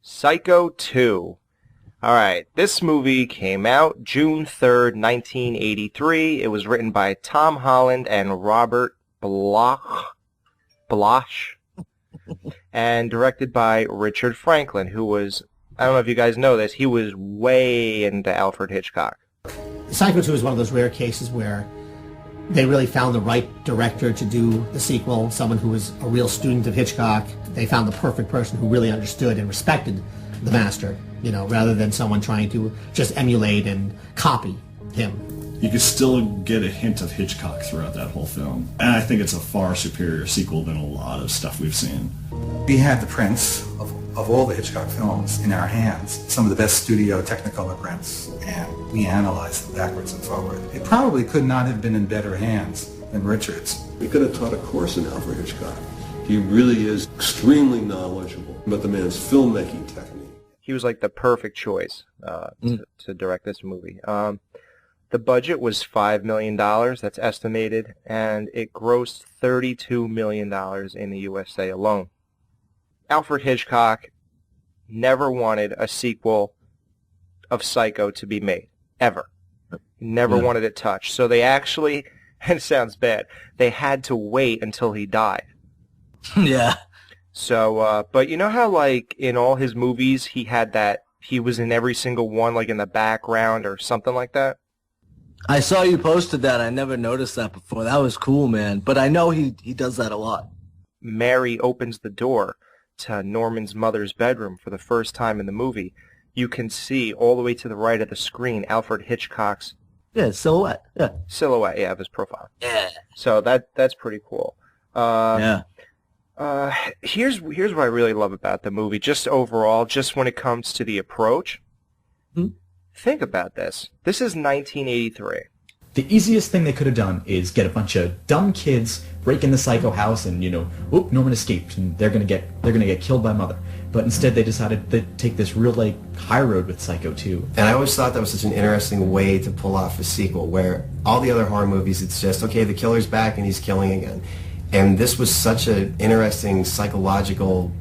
Psycho 2. All right, this movie came out June 3rd, 1983. It was written by Tom Holland and Robert Bloch, and directed by Richard Franklin, who was, I don't know if you guys know this, he was way into Alfred Hitchcock. Psycho 2 is one of those rare cases where they really found the right director to do the sequel, someone who was a real student of Hitchcock. They found the perfect person who really understood and respected the master, you know, rather than someone trying to just emulate and copy him. You could still get a hint of Hitchcock throughout that whole film. And I think it's a far superior sequel than a lot of stuff we've seen. We had the prints of all the Hitchcock films in our hands, some of the best studio Technicolor prints, and we analyzed them backwards and forward. It probably could not have been in better hands than Richard's. We could have taught a course in Alfred Hitchcock. He really is extremely knowledgeable about the man's filmmaking technique. He was like the perfect choice to direct this movie. The budget was $5 million, that's estimated, and it grossed $32 million in the USA alone. Alfred Hitchcock never wanted a sequel of Psycho to be made, ever. Never wanted it touched. So they actually, and it sounds bad, they had to wait until he died. Yeah. So, but you know how, like, in all his movies, he had that, he was in every single one, like, in the background or something like that? I saw you posted that. I never noticed that before. That was cool, man. But I know he does that a lot. Mary opens the door to Norman's mother's bedroom for the first time in the movie. You can see all the way to the right of the screen Alfred Hitchcock's silhouette. Silhouette, of his profile. Yeah. So that's pretty cool. Yeah. Here's what I really love about the movie, just overall, just when it comes to the approach. Think about this. This is 1983. The easiest thing they could have done is get a bunch of dumb kids, break in the Psycho house, and whoop, Norman escaped, and they're gonna get killed by Mother. But instead, they decided to take this real high road with Psycho 2. And I always thought that was such an interesting way to pull off a sequel, where all the other horror movies, it's just okay, the killer's back and he's killing again. And this was such an interesting psychological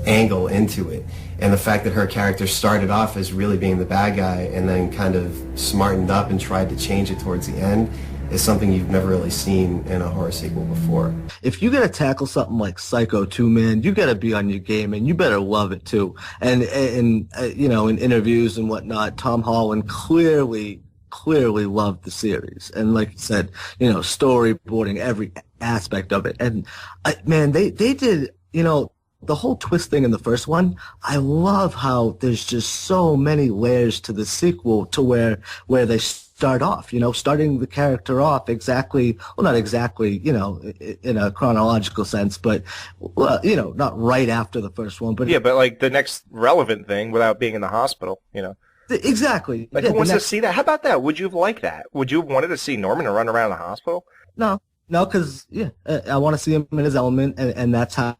angle into it. And the fact that her character started off as really being the bad guy and then kind of smartened up and tried to change it towards the end is something you've never really seen in a horror sequel before. If you gotta tackle something like Psycho 2, man, you gotta be on your game, and you better love it too. And in interviews and whatnot, Tom Holland clearly loved the series, and like you said, storyboarding every aspect of it. And man, they did, the whole twist thing in the first one. I love how there's just so many layers to the sequel, to where they start off, starting the character off exactly, well, not exactly, in a chronological sense, but, well, not right after the first one, but... Yeah, but, like, the next relevant thing, without being in the hospital, Exactly. Like, who wants to see that? How about that? Would you have liked that? Would you have wanted to see Norman run around the hospital? No, because, I want to see him in his element, and that's how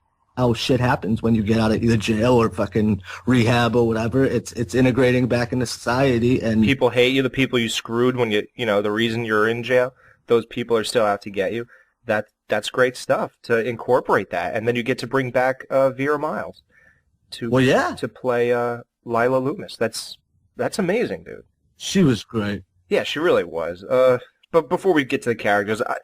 shit happens when you get out of either jail or fucking rehab or whatever. It's integrating back into society, and people hate you. The people you screwed when the reason you're in jail, those people are still out to get you. That's great stuff to incorporate that, and then you get to bring back Vera Miles to play Lyla Loomis. That's amazing, dude. She was great. Yeah, she really was. But before we get to the characters, a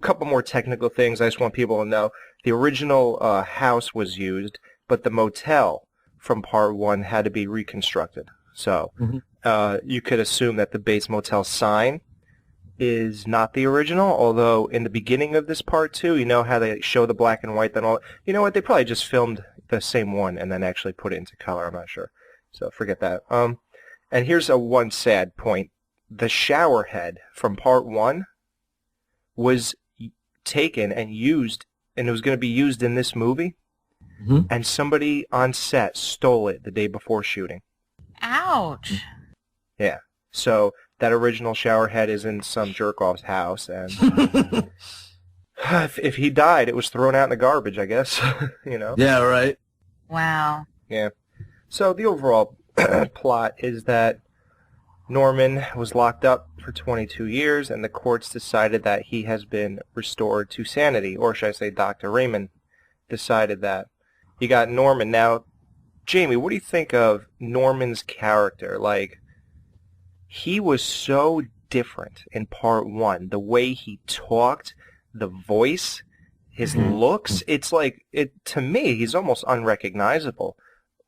couple more technical things I just want people to know. The original house was used, but the motel from Part 1 had to be reconstructed. So you could assume that the Bates Motel sign is not the original, although in the beginning of this Part 2, you know how they show the black and white, then all... You know what, they probably just filmed the same one and then actually put it into color, I'm not sure. So forget that. And here's one sad point. The shower head from Part 1 was taken and used, and it was going to be used in this movie, and somebody on set stole it the day before shooting. Ouch. Yeah. So that original shower head is in some jerk-off's house, and if he died, it was thrown out in the garbage, I guess. Yeah, right. Wow. Yeah. So the overall plot is that Norman was locked up for 22 years, and the courts decided that he has been restored to sanity, or should I say Dr. Raymond decided that. You got Norman. Now, Jamie, what do you think of Norman's character? Like, he was so different in part one. The way he talked, the voice, his looks. It's like, to me, he's almost unrecognizable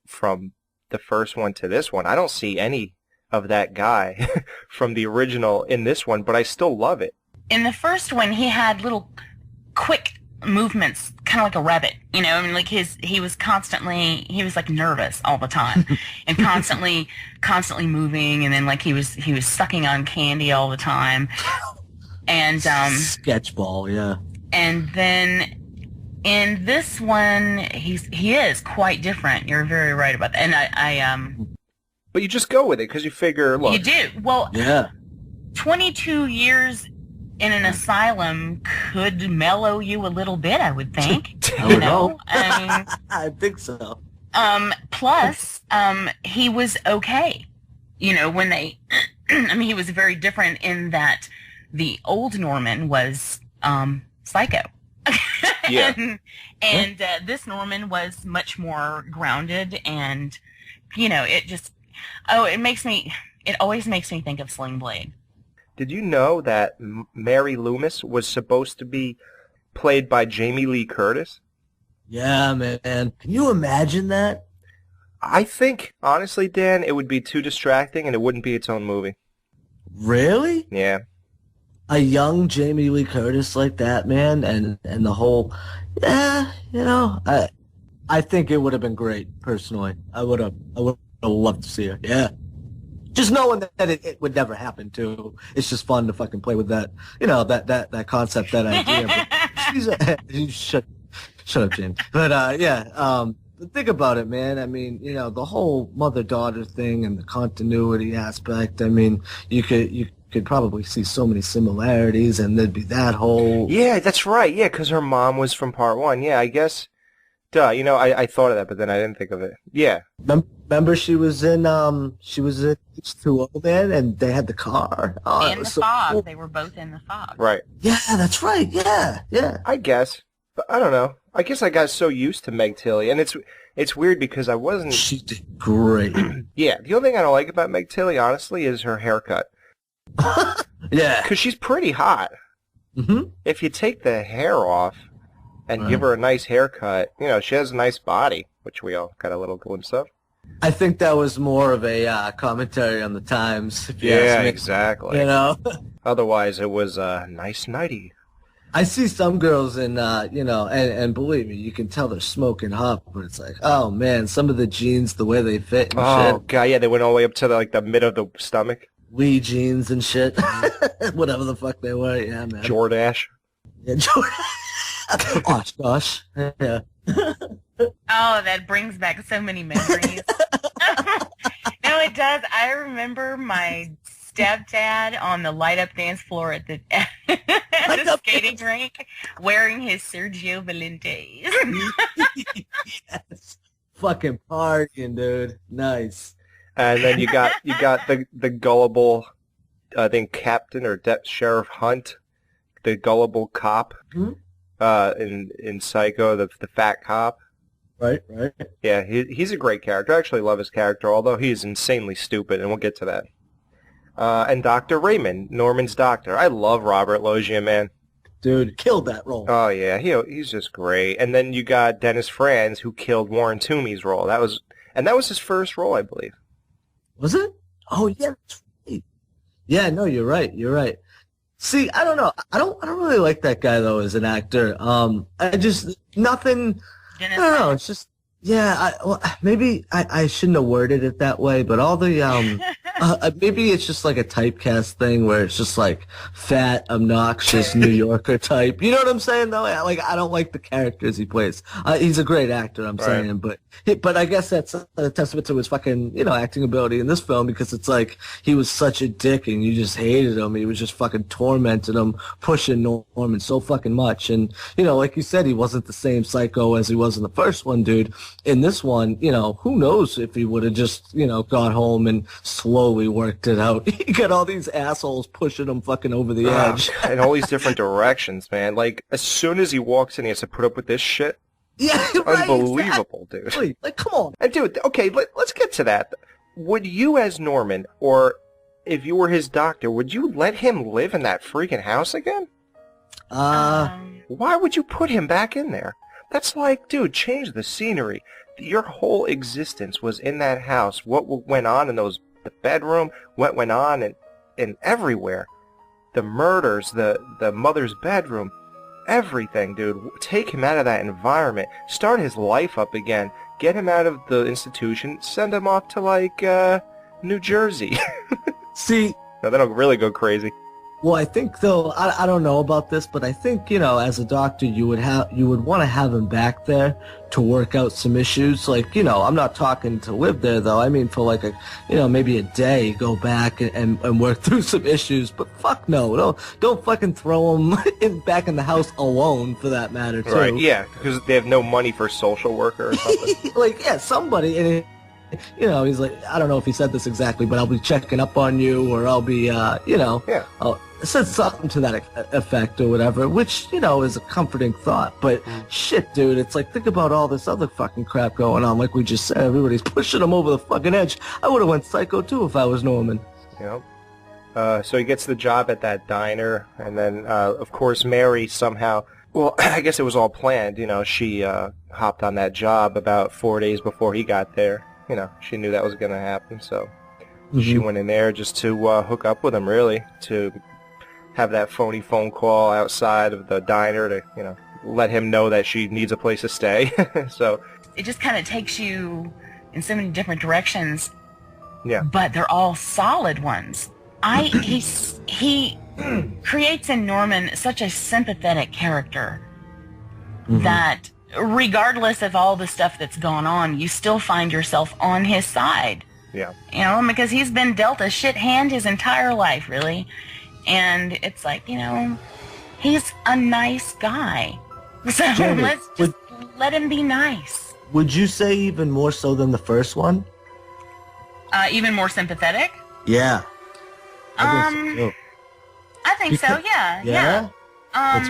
from the first one to this one. I don't see any of that guy from the original in this one, but I still love it. In the first one, he had little quick movements, kind of like a rabbit, you know. I mean, like he was like nervous all the time, and constantly moving, and then like he was sucking on candy all the time, and sketchball, yeah. And then in this one, he is quite different. You're very right about that, and I But you just go with it because you figure, look, you do well. Yeah. 22 years in an asylum could mellow you a little bit, I would think. I know. I think so. Plus, he was okay. You know, when they, I mean, he was very different in that the old Norman was psycho. Yeah. and this Norman was much more grounded, and, you know, it always makes me think of Sling Blade. Did you know that Mary Loomis was supposed to be played by Jamie Lee Curtis? Yeah, man. Can you imagine that? I think, honestly, Dan, it would be too distracting and it wouldn't be its own movie. Really? Yeah. A young Jamie Lee Curtis like that, man, and the whole, yeah, you know, I think it would have been great, personally. I would have loved to see her, yeah. Just knowing that it would never happen, too. It's just fun to fucking play with that, you know, that concept, that idea. But shut up, James. But, yeah, think about it, man. I mean, you know, the whole mother-daughter thing and the continuity aspect, I mean, you could probably see so many similarities, and there'd be that whole... Yeah, that's right. Yeah, because her mom was from part one. Yeah, I guess... Duh, you know, I thought of that, but then I didn't think of it. Yeah. Remember she was in H2O, man, and they had the car. Oh, in the fog. Cool. They were both in the fog. Right. Yeah, that's right. Yeah. I guess. But I don't know. I guess I got so used to Meg Tilly, and it's weird because I wasn't... She did great. Yeah, the only thing I don't like about Meg Tilly, honestly, is her haircut. Yeah. Because she's pretty hot. Mm-hmm. If you take the hair off and give her a nice haircut, you know, she has a nice body, which we all got a little glimpse of. I think that was more of a commentary on the times. If you ask me. Exactly. You know? Otherwise, it was a nice nighty. I see some girls in, you know, and believe me, you can tell they're smoking hot, but it's like, oh, man, some of the jeans, the way they fit and shit. Oh, God, yeah, they went all the way up to, the mid of the stomach. Lee jeans and shit. Whatever the fuck they were, yeah, man. Jordache. Yeah, Jordache. Gosh. Yeah. Oh, that brings back so many memories. No, it does. I remember my stepdad on the light-up dance floor at the skating rink wearing his Sergio Valentes. Yes. Fucking partying, dude. Nice. And then you got the gullible, I think, captain or Sheriff Hunt, the gullible cop. Mm-hmm. In Psycho, the fat cop. Right. Yeah, he's a great character. I actually love his character, although he is insanely stupid, and we'll get to that. And Dr. Raymond, Norman's doctor. I love Robert Loggia, man. Dude, killed that role. Oh, yeah, he's just great. And then you got Dennis Franz, who killed Warren Toomey's role. That was his first role, I believe. Was it? Oh, yeah, that's right. Yeah, no, you're right. See, I don't know. I don't really like that guy though as an actor. I just nothing. I don't know. It's just maybe I shouldn't have worded it that way, but all the maybe it's just like a typecast thing where it's just like fat, obnoxious New Yorker type. You know what I'm saying though? Like I don't like the characters he plays. He's a great actor, I'm saying, but I guess that's a testament to his fucking acting ability in this film because it's like he was such a dick and you just hated him. He was just fucking tormenting him, pushing Norman so fucking much, and like you said, he wasn't the same psycho as he was in the first one, dude. In this one, who knows if he would have just, gone home and slowly worked it out. You got all these assholes pushing him fucking over the edge. In all these different directions, man. Like, as soon as he walks in, he has to put up with this shit. Yeah, It's right, unbelievable, exactly. dude. Like, come on. And dude, okay, let's get to that. Would you, as Norman, or if you were his doctor, would you let him live in that freaking house again? Why would you put him back in there? That's like, dude, change the scenery. Your whole existence was in that house. What went on in the bedroom, what went on in everywhere. The murders, the mother's bedroom, everything, dude. Take him out of that environment. Start his life up again. Get him out of the institution. Send him off to, like, New Jersey. See... No, they don't really go crazy. Well, I think, though, I don't know about this, but I think, as a doctor, you would want to have him back there to work out some issues. Like, I'm not talking to live there, though. I mean, for like maybe a day, go back and work through some issues. But fuck no, don't fucking throw him back in the house alone, for that matter, too. Right? Yeah, because they have no money for social worker or something. Like, yeah, somebody. And he's like, I don't know if he said this exactly, but I'll be checking up on you, or I'll be, Yeah. said something to that effect or whatever, which, is a comforting thought. But shit, dude, it's like, think about all this other fucking crap going on. Like we just said, everybody's pushing him over the fucking edge. I would have went psycho, too, if I was Norman. So he gets the job at that diner, and then, of course, Mary somehow... Well, I guess it was all planned, she hopped on that job about 4 days before he got there. She knew that was going to happen, so she went in there just to hook up with him, really, to have that phony phone call outside of the diner to, let him know that she needs a place to stay. So it just kind of takes you in so many different directions. Yeah. But they're all solid ones. He creates in Norman such a sympathetic character that regardless of all the stuff that's gone on, you still find yourself on his side. Yeah. Because he's been dealt a shit hand his entire life, really. And it's like, he's a nice guy. So Jamie, let's just let him be nice. Would you say even more so than the first one? Even more sympathetic? Yeah. I think so, yeah. Yeah?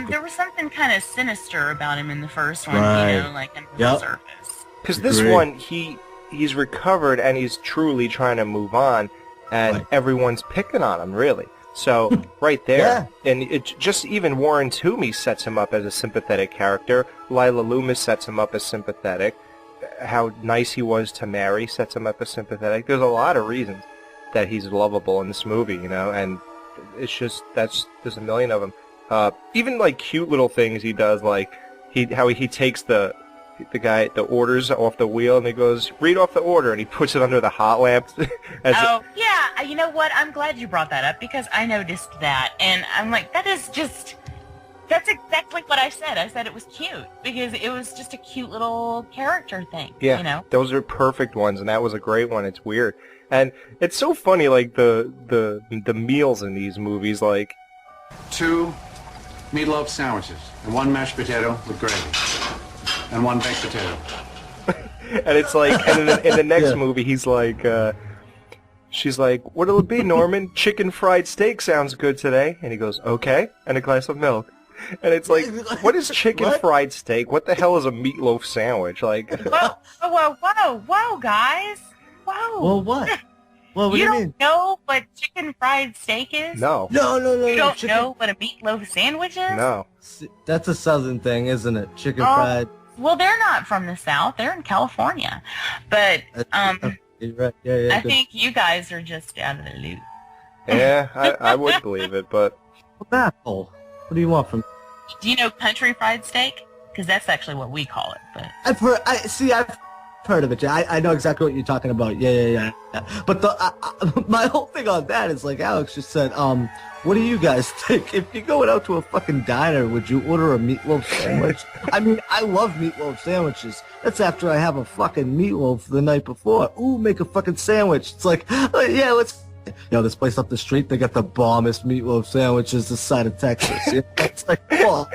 There was something kind of sinister about him in the first one, Right. like under the surface. Because this one, he's recovered and he's truly trying to move on, and everyone's picking on him, really. So, right there. Yeah. And it just even Warren Toomey sets him up as a sympathetic character. Lyla Loomis sets him up as sympathetic. How nice he was to Mary sets him up as sympathetic. There's a lot of reasons that he's lovable in this movie, and it's just, there's a million of them. Even like cute little things he does, like how he takes the orders off the wheel, and he goes, read off the order, and he puts it under the hot lamp. Yeah, you know what? I'm glad you brought that up, because I noticed that, and I'm like, that's exactly what I said. I said it was cute, because it was just a cute little character thing, Those are perfect ones, and that was a great one. It's weird. And it's so funny, like, the meals in these movies, like... 2 meatloaf sandwiches, and 1 mashed potato with gravy, and 1 baked potato. And it's like, and in the next movie, he's like, she's like, what'll it be, Norman? Chicken fried steak sounds good today. And he goes, okay, and a glass of milk. And it's like, what is chicken fried steak? What the hell is a meatloaf sandwich? Like, whoa, guys. Whoa. Well, what? Well, what do you you mean? don't know what chicken fried steak is? No. No. You don't know what a meatloaf sandwich is? No. That's a southern thing, isn't it? Chicken fried. Well, they're not from the South. They're in California. But You're right. Yeah, I think you guys are just out of the loop. Yeah, I would believe it, but... Baffle. What do you want from... Do you know country fried steak? Because that's actually what we call it. But I've heard of it. I know exactly what you're talking about. Yeah. But my whole thing on that is, like Alex just said, what do you guys think? If you're going out to a fucking diner, would you order a meatloaf sandwich? I mean, I love meatloaf sandwiches. That's after I have a fucking meatloaf the night before. Ooh, make a fucking sandwich. It's like, yeah, let's... this place up the street, they got the bombest meatloaf sandwiches this side of Texas. It's like, oh.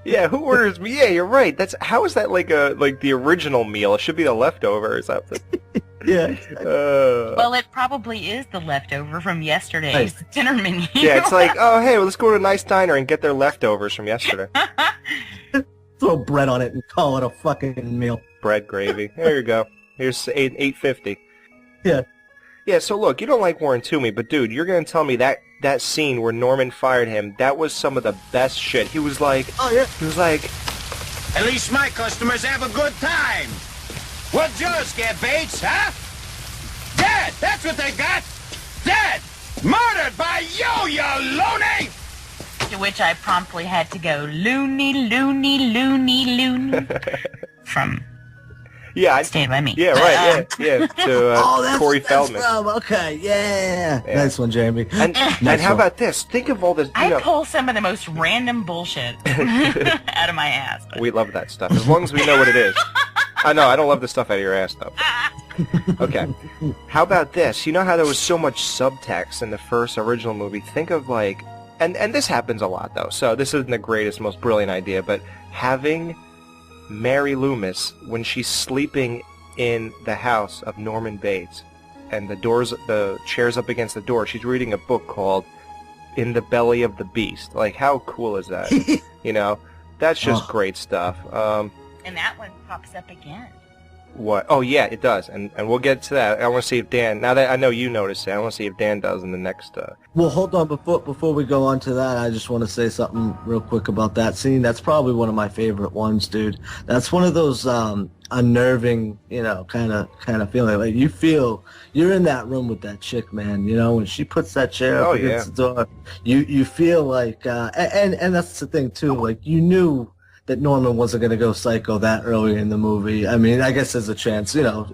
Yeah, who orders me? Yeah, you're right. How is that like the original meal? It should be the leftover or something. Yeah. Well, it probably is the leftover from yesterday's dinner menu. Yeah, it's like, oh, hey, well, let's go to a nice diner and get their leftovers from yesterday. throw bread on it and call it a fucking meal. Bread gravy. There you go. Here's $8.50. Yeah. Yeah, so look, you don't like Warren Toomey, but dude, you're going to tell me that scene where Norman fired him, that was some of the best shit. He was like, oh yeah. He was like, at least my customers have a good time. What'd yours get, Bates, huh? Dead! That's what they got! Dead! Murdered by you loony! To which I promptly had to go, loony, loony, loony, loony. From Stand By Me. Yeah, right, yeah. To that's, Corey Feldman. Okay, yeah. Nice one, Jeremy. And how about this? Think of all this. I pull some of the most random bullshit out of my ass. But. We love that stuff, as long as we know what it is. I know, I don't love the stuff out of your ass, though. Okay. How about this? You know how there was so much subtext in the first original movie? Think of, like... And this happens a lot, though, so this isn't the greatest, most brilliant idea, but having Mary Loomis, when she's sleeping in the house of Norman Bates, and the chair's up against the door, she's reading a book called In the Belly of the Beast. Like, how cool is that? You know? That's just great stuff. And that one pops up again. What? Oh, yeah, it does. And we'll get to that. I want to see if Dan... Now that I know you noticed it, I want to see if Dan does in the next... Well, hold on. Before we go on to that, I just want to say something real quick about that scene. That's probably one of my favorite ones, dude. That's one of those unnerving, you know, kind of feeling. Like, you feel... You're in that room with that chick, man. You know, when she puts that chair up against the door, you feel like... And that's the thing, too. Like, you knew... that Norman wasn't going to go psycho that early in the movie. I mean, I guess there's a chance, you know,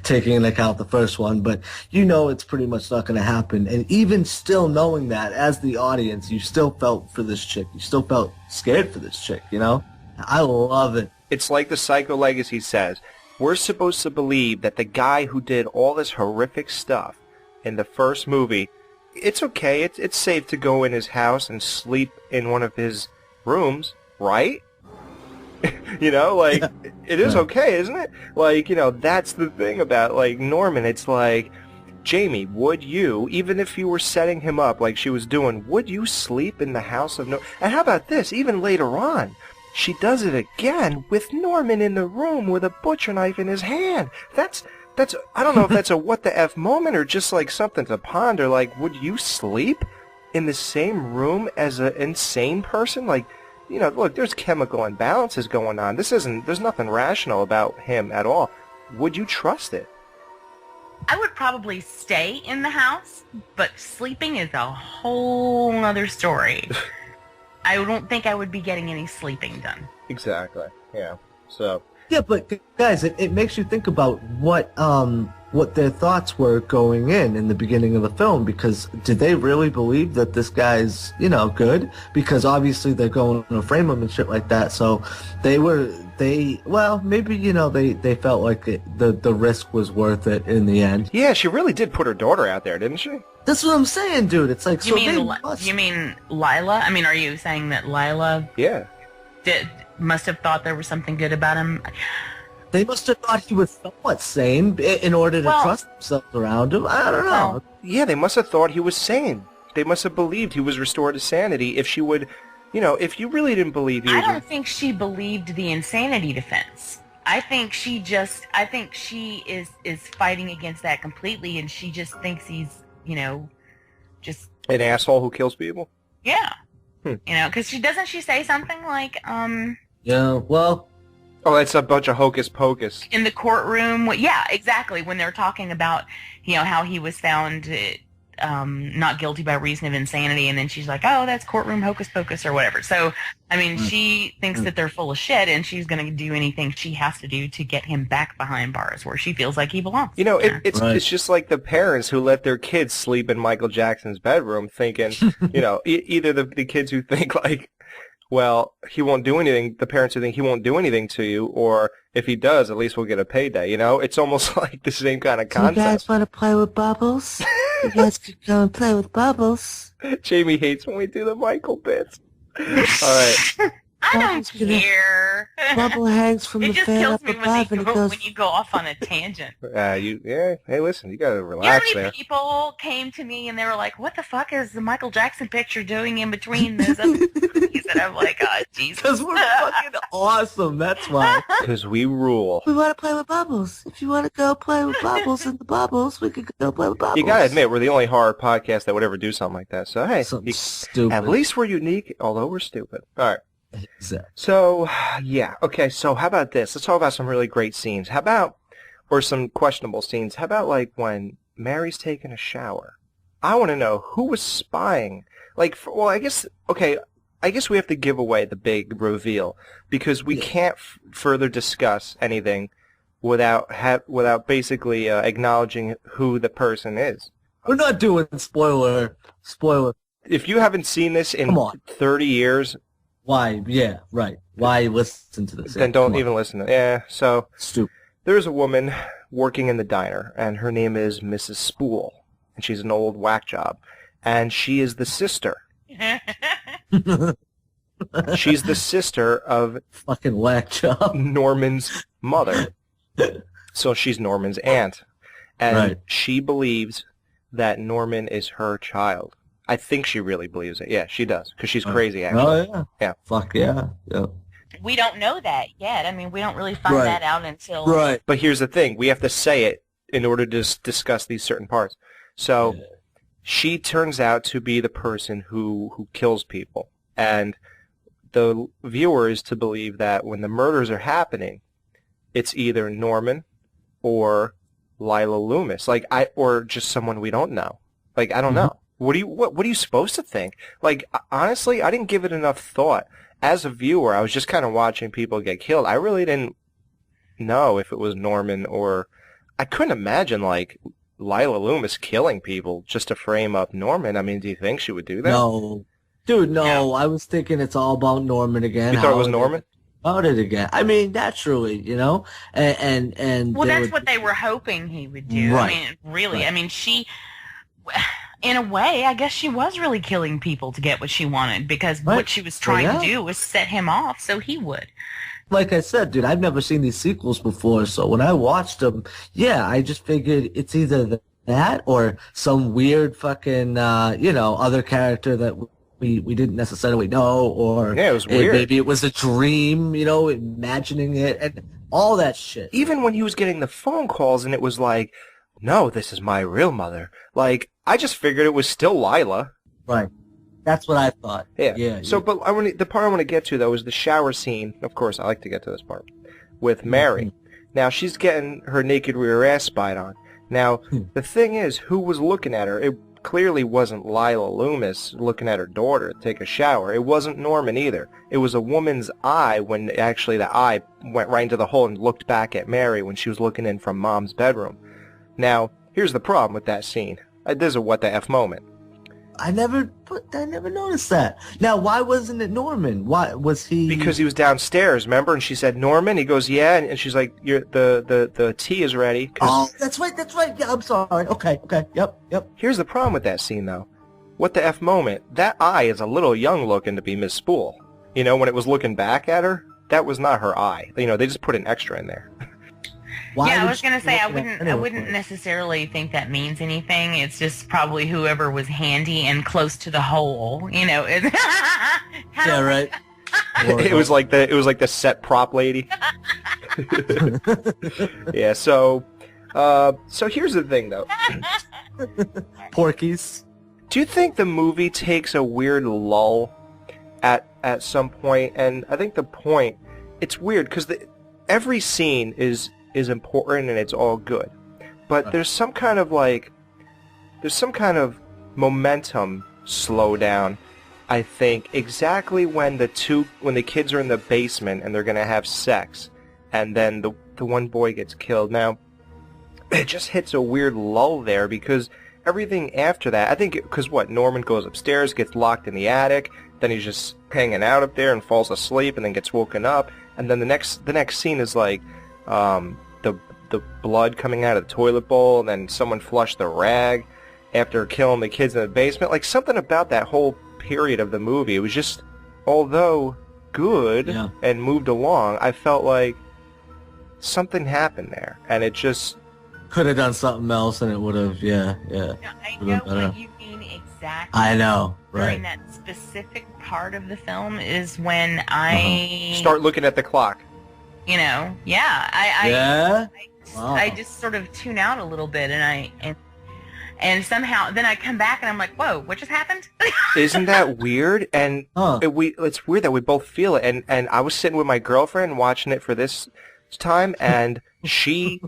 taking into account the first one, but you know it's pretty much not going to happen. And even still knowing that, as the audience, you still felt for this chick. You still felt scared for this chick, you know? I love it. It's like the Psycho Legacy says. We're supposed to believe that the guy who did all this horrific stuff in the first movie, it's okay, it's safe to go in his house and sleep in one of his rooms, right? You know, like, it is okay, isn't it? Like, you know, that's the thing about, like, Norman. It's like, Jamie, would you, even if you were setting him up like she was doing, would you sleep in the house of Norman? And how about this? Even later on, she does it again with Norman in the room with a butcher knife in his hand. That's I don't know if that's a what the F moment or just, like, something to ponder. Like, would you sleep in the same room as an insane person? Like, you know, look, there's chemical imbalances going on. There's nothing rational about him at all. Would you trust it? I would probably stay in the house, but sleeping is a whole other story. I don't think I would be getting any sleeping done. Exactly, yeah. So. Yeah, but guys, it makes you think about what their thoughts were going in the beginning of the film, because did they really believe that this guy's, you know, good? Because obviously they're going to frame him and shit like that, so maybe, you know, they felt like the risk was worth it in the end. Yeah, she really did put her daughter out there, didn't she? That's what I'm saying, dude. It's like, you mean Lyla? I mean, are you saying that Lyla must have thought there was something good about him? They must have thought he was somewhat sane in order to trust themselves around him. I don't know. Yeah, they must have thought he was sane. They must have believed he was restored to sanity. If she would, you know, if you really didn't believe he was... I don't think she believed the insanity defense. I think she is fighting against that completely, and she just thinks he's, you know, just... An asshole who kills people? Yeah. You know, because doesn't she say something like, Yeah, well... Oh, it's a bunch of hocus pocus. In the courtroom, yeah, exactly. When they're talking about, you know, how he was found not guilty by reason of insanity, and then she's like, oh, that's courtroom hocus pocus or whatever. So, I mean, she thinks that they're full of shit, and she's going to do anything she has to do to get him back behind bars where she feels like he belongs. You know, it's just like the parents who let their kids sleep in Michael Jackson's bedroom thinking, you know, either the kids who think like, well, he won't do anything, the parents who think he won't do anything to you, or if he does, at least we'll get a payday, you know? It's almost like the same kind of concept. You guys want to play with bubbles? You guys could go and play with bubbles. Jamie hates when we do the Michael bits. All right. I don't care. Bubble hangs from It the just fan kills up me above, and it goes. when you go off on a tangent. Hey, listen, you gotta You know how relax many there. people came to me and they were like, "What the fuck is the Michael Jackson picture doing in between those other movies?" And I'm like, "Oh, Jesus." Because we're fucking awesome. That's why. Because we rule. We want to play with bubbles. If you want to go play with bubbles in the bubbles, we could go play with bubbles. You gotta admit, we're the only horror podcast that would ever do something like that. So, hey, stupid. At least we're unique, although we're stupid. All right. Exactly. So, yeah. Okay, so how about this? Let's talk about some really great scenes. How about, or some questionable scenes. How about, like, when Mary's taking a shower? I want to know who was spying. Like, well, I guess we have to give away the big reveal because we can't further discuss anything without basically acknowledging who the person is. We're not doing spoiler. If you haven't seen this in 30 years... Why? Yeah, right. Why listen to this? Then don't even listen to it. Yeah, so... Stupid. There's a woman working in the diner, and her name is Mrs. Spool, and she's an old whack job, and she is the sister. She's the sister of... Fucking whack job. Norman's mother. So she's Norman's aunt. And Right. she believes that Norman is her child. I think she really believes it. Yeah, she does, because she's crazy, actually. Oh, yeah. Yeah. Fuck yeah. Yeah. We don't know that yet. I mean, we don't really find that out until... Right. But here's the thing. We have to say it in order to discuss these certain parts. So she turns out to be the person who kills people. And the viewer is to believe that when the murders are happening, it's either Norman or Lyla Loomis, or just someone we don't know. Like, I don't know. What are you supposed to think? Like, honestly, I didn't give it enough thought. As a viewer, I was just kind of watching people get killed. I really didn't know if it was Norman or... I couldn't imagine, like, Lyla Loomis killing people just to frame up Norman. I mean, do you think she would do that? No. Dude, no. I was thinking it's all about Norman again. You thought it was Norman? About it again. I mean, naturally, you know? And Well, that's what they were hoping he would do. Right. I mean, really. I mean, she... In a way, I guess she was really killing people to get what she wanted because what she was trying to do was set him off so he would. Like I said, dude, I've never seen these sequels before, so when I watched them, I just figured it's either that or some weird fucking, other character that we didn't necessarily know, or it was weird. Maybe it was a dream, imagining it, and all that shit. Even when he was getting the phone calls and it was like, no, this is my real mother. Like, I just figured it was still Lyla. Right. That's what I thought. Yeah. So, but the part I want to get to, though, is the shower scene. Of course, I like to get to this part. With Mary. Now, she's getting her naked rear ass spied on. Now, the thing is, who was looking at her? It clearly wasn't Lyla Loomis looking at her daughter to take a shower. It wasn't Norman either. It was a woman's eye when actually the eye went right into the hole and looked back at Mary when she was looking in from Mom's bedroom. Now, here's the problem with that scene. This is a what the F moment. I never noticed that. Now, why wasn't it Norman? Why was he? Because he was downstairs, remember? And she said, Norman? He goes, yeah. And she's like, the tea is ready. Oh, that's right. Yeah, I'm sorry. Okay. Yep. Here's the problem with that scene, though. What the F moment? That eye is a little young looking to be Miss Spool. You know, when it was looking back at her, that was not her eye. You know, they just put an extra in there. I was going to say I wouldn't necessarily think that means anything. It's just probably whoever was handy and close to the hole, Yeah, right. It was like the set prop lady. Yeah, so here's the thing though. Porkies. Do you think the movie takes a weird lull at some point? And I think the point, it's weird because every scene is important and it's all good, but there's some kind of momentum slowdown. I think exactly when the kids are in the basement and they're gonna have sex, and then the one boy gets killed. Now, it just hits a weird lull there because everything after that, I think, because Norman goes upstairs, gets locked in the attic, then he's just hanging out up there and falls asleep, and then gets woken up, and then the next scene is like. The blood coming out of the toilet bowl, and then someone flushed the rag after killing the kids in the basement. Like, something about that whole period of the movie, it was just, although good Yeah. and moved along, I felt like something happened there, and it just Could have done something else, and it would have. Yeah. No, I know what you mean exactly. I know. During Right. that specific part of the film is when I start looking at the clock. you know, I just sort of tune out a little bit, and somehow then I come back and I'm like, whoa, what just happened? Isn't that weird? And it's weird that we both feel it. And I was sitting with my girlfriend watching it for this time, and she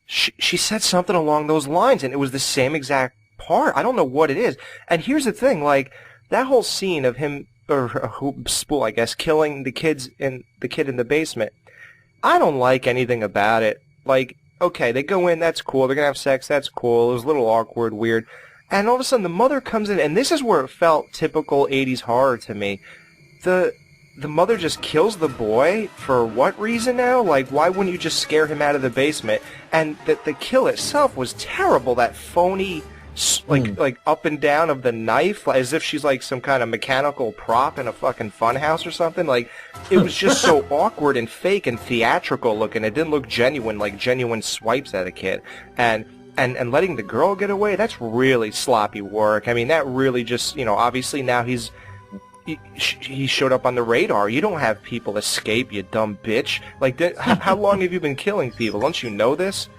said something along those lines, and it was the same exact part. I don't know what it is. And here's the thing, like that whole scene of him or Spool, I guess, killing the kid in the basement. I don't like anything about it. Like, okay, they go in, that's cool. They're going to have sex, that's cool. It was a little awkward, weird. And all of a sudden the mother comes in, and this is where it felt typical 80s horror to me. The mother just kills the boy for what reason now? Like, why wouldn't you just scare him out of the basement? And the kill itself was terrible, that phony like up and down of the knife, as if she's like some kind of mechanical prop in a fucking funhouse or something. Like, it was just so awkward and fake and theatrical looking. It didn't look genuine, like genuine swipes at a kid. And letting the girl get away, that's really sloppy work. I mean, that really just, you know, obviously now he showed up on the radar. You don't have people escape, you dumb bitch. Like, how long have you been killing people? Don't you know this?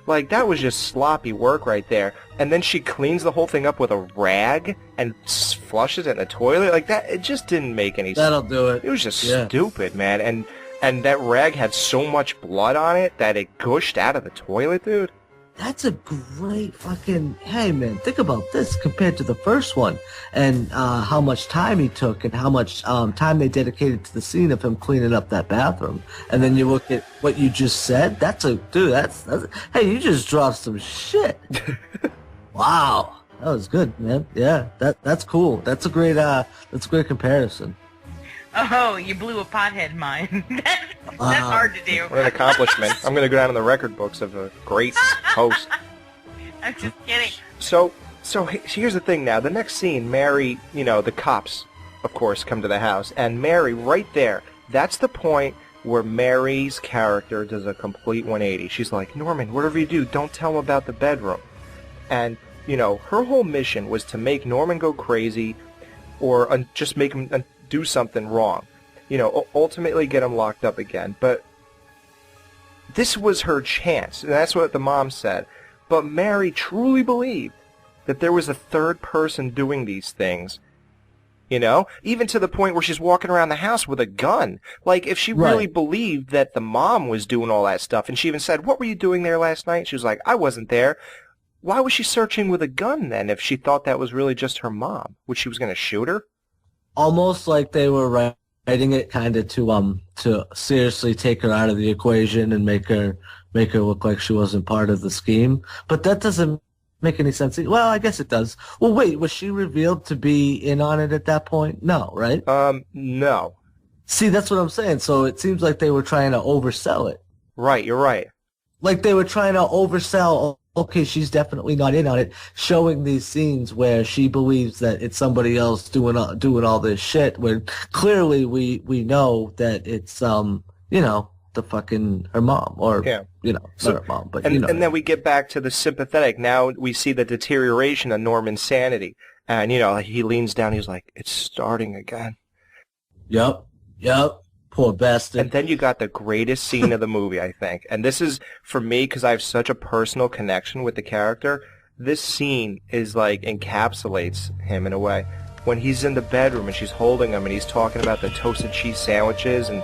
Like, that was just sloppy work right there. And then she cleans the whole thing up with a rag and flushes it in the toilet. Like, that, it just didn't make any sense. That'll do it. It was just stupid, man. And that rag had so much blood on it that it gushed out of the toilet, dude. That's a great fucking... Hey, man, think about this compared to the first one and how much time he took and how much time they dedicated to the scene of him cleaning up that bathroom. And then you look at what you just said. That's hey, you just dropped some shit. Wow. That was good, man. Yeah, that's cool. That's a great comparison. Oh, you blew a pothead mind. That's hard to do. What an accomplishment. I'm going to go down in the record books of a great host. I'm just kidding. So here's the thing now. The next scene, Mary, you know, the cops, of course, come to the house. And Mary, right there, that's the point where Mary's character does a complete 180. She's like, Norman, whatever you do, don't tell him about the bedroom. And, you know, her whole mission was to make Norman go crazy or just make him... do something wrong, you know, ultimately get him locked up again. But this was her chance, and that's what the mom said. But Mary truly believed that there was a third person doing these things, you know, even to the point where she's walking around the house with a gun. Like, if she really believed that the mom was doing all that stuff, and she even said, what were you doing there last night? She was like, I wasn't there. Why was she searching with a gun then if she thought that was really just her mom? Which she was going to shoot her? Almost like they were writing it kind of to seriously take her out of the equation and make her look like she wasn't part of the scheme. But that doesn't make any sense. Well, I guess it does. Well, wait, was she revealed to be in on it at that point? No, right? No. See, that's what I'm saying. So it seems like they were trying to oversell it. Right, you're right. Like they were trying to oversell, okay, she's definitely not in on it, showing these scenes where she believes that it's somebody else doing all this shit, where clearly we know that it's, you know, the fucking, her mom, or, you know, not her mom, but, and then we get back to the sympathetic. Now we see the deterioration of Norman's sanity. And, you know, he leans down, he's like, it's starting again. Yep. Poor bastard. And then you got the greatest scene of the movie, I think. And this is, for me, because I have such a personal connection with the character, this scene is like, encapsulates him in a way. When he's in the bedroom and she's holding him and he's talking about the toasted cheese sandwiches and...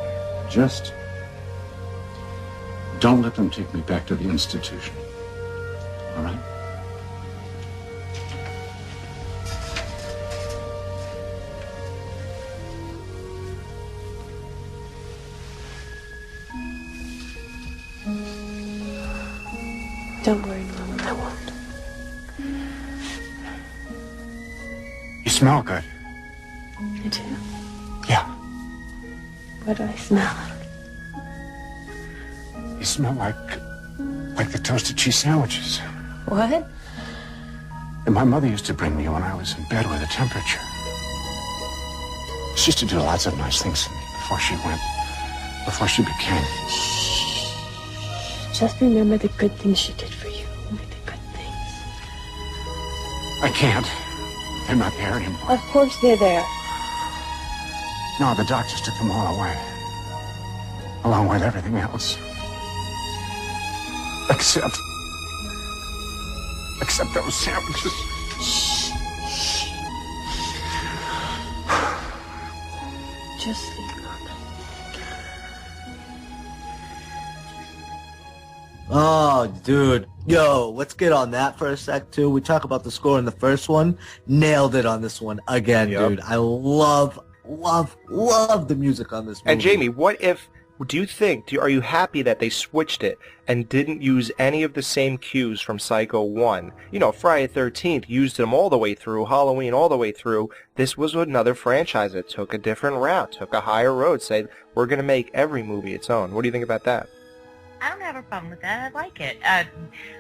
Just don't let them take me back to the institution. All right? Don't worry, Norman, I won't. You smell good. I do? Yeah. What do I smell like? You smell like the toasted cheese sandwiches. What? And my mother used to bring me when I was in bed with a temperature. She used to do lots of nice things for me. before she went, before she became. Just remember the good things she did for you. Only the good things. I can't. They're not there anymore. Of course they're there. No, the doctors took them all away. Along with everything else. Except those sandwiches. Just sleep, Norman. Oh, dude. Yo, let's get on that for a sec, too. We talk about the score in the first one. Nailed it on this one again, dude. I love the music on this movie. And Jamie, what if... are you happy that they switched it and didn't use any of the same cues from Psycho 1? You know, Friday the 13th used them all the way through, Halloween all the way through. This was another franchise that took a different route, took a higher road, said, we're going to make every movie its own. What do you think about that? I don't have a problem with that. I like it.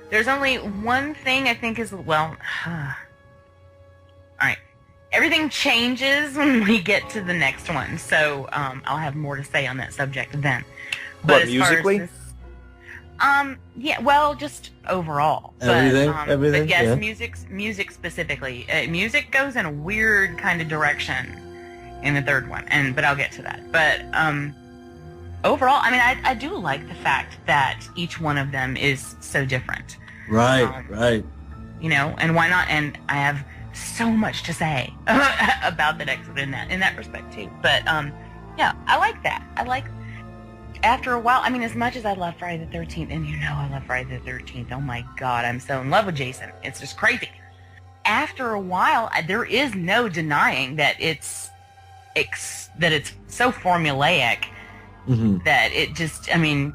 There's only one thing I think is, well, all right. Everything changes when we get to the next one, so I'll have more to say on that subject then. But what, as musically? Far as this, yeah, well, just overall. Everything, everything. But yes, yeah. music specifically. Music goes in a weird kind of direction in the third one, but I'll get to that. But overall, I mean, I do like the fact that each one of them is so different. Right, right. You know, and why not? And I have so much to say about the next one in that respect too. But yeah, I like that. I like, after a while, I mean, as much as I love Friday the 13th, and you know I love Friday the 13th, oh my God, I'm so in love with Jason. It's just crazy. After a while, there is no denying that it's so formulaic that it just, I mean,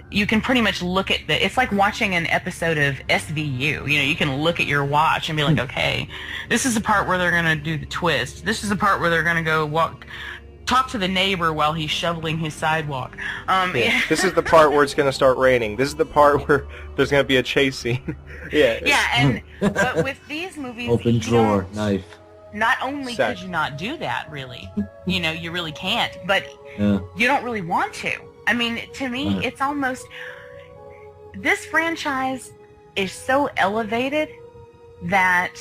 you can pretty much look at it's like watching an episode of SVU. You know, you can look at your watch and be like, okay, this is the part where they're going to do the twist. This is the part where they're going to go talk to the neighbor while he's shoveling his sidewalk. Yeah. This is the part where it's going to start raining. This is the part where there's going to be a chase scene. Yeah. Yeah, and but with these movies, open drawer, knife. Not only could you not do that, really, you know, you really can't, but you don't really want to. I mean, to me, it's almost, this franchise is so elevated that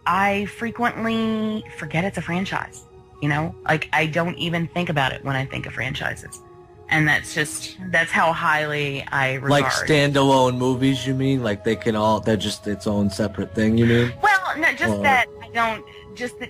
I frequently forget it's a franchise, you know? Like, I don't even think about it when I think of franchises. And that's how highly I regard. Like standalone movies, you mean? Like they're just its own separate thing, you mean? Well, not just that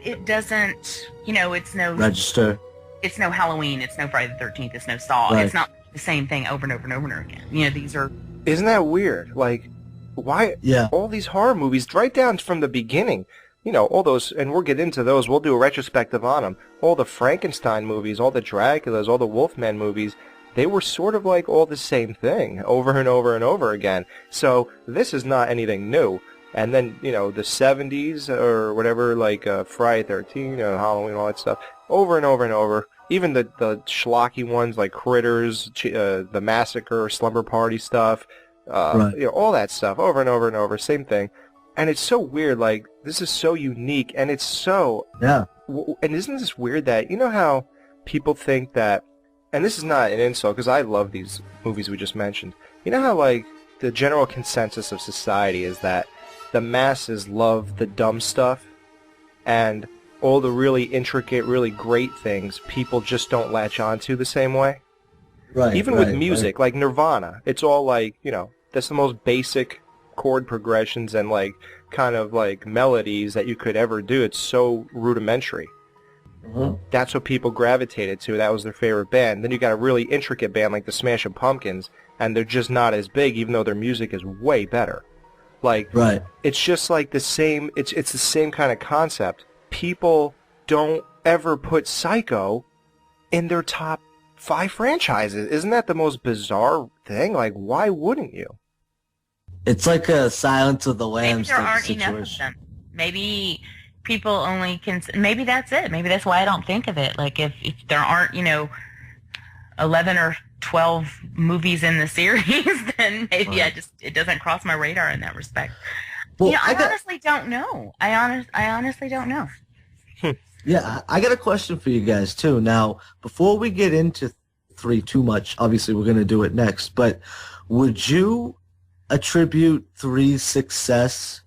it doesn't, you know, it's no... Register. It's no Halloween, it's no Friday the 13th, it's no Saw, It's not the same thing over and over and over again. You know, these are... Isn't that weird? Like, why... Yeah. All these horror movies, right down from the beginning, you know, all those, and we'll get into those, we'll do a retrospective on them, all the Frankenstein movies, all the Draculas, all the Wolfman movies, they were sort of like all the same thing, over and over and over again. So, this is not anything new. And then, you know, the 70s, or whatever, like Friday 13, Halloween, all that stuff, over and over and over. Even the schlocky ones like Critters, the Massacre, Slumber Party stuff, you know, all that stuff, over and over and over, same thing. And it's so weird, like, this is so unique, and it's so... Yeah. And isn't this weird that, you know how people think that, and this is not an insult, because I love these movies we just mentioned, you know how, like, the general consensus of society is that the masses love the dumb stuff, and all the really intricate, really great things, people just don't latch on to the same way. Right. Even with music, like Nirvana, it's all like, you know, that's the most basic chord progressions and like kind of like melodies that you could ever do. It's so rudimentary. That's what people gravitated to. That was their favorite band. Then you got a really intricate band like the Smashing Pumpkins, and they're just not as big, even though their music is way better. Like, it's just like the same. It's the same kind of concept. People don't ever put Psycho in their top 5 franchises. Isn't that the most bizarre thing? Like, why wouldn't you? It's like a Silence of the Lambs Maybe there type aren't situation. enough of them. Maybe people only maybe that's it. Maybe that's why I don't think of it. Like, if there aren't, you know, 11 or 12 movies in the series, then maybe it doesn't cross my radar in that respect. Well, I honestly don't know. I honestly don't know. Yeah, I got a question for you guys too. Now, before we get into 3 too much, obviously we're going to do it next, but would you attribute 3's success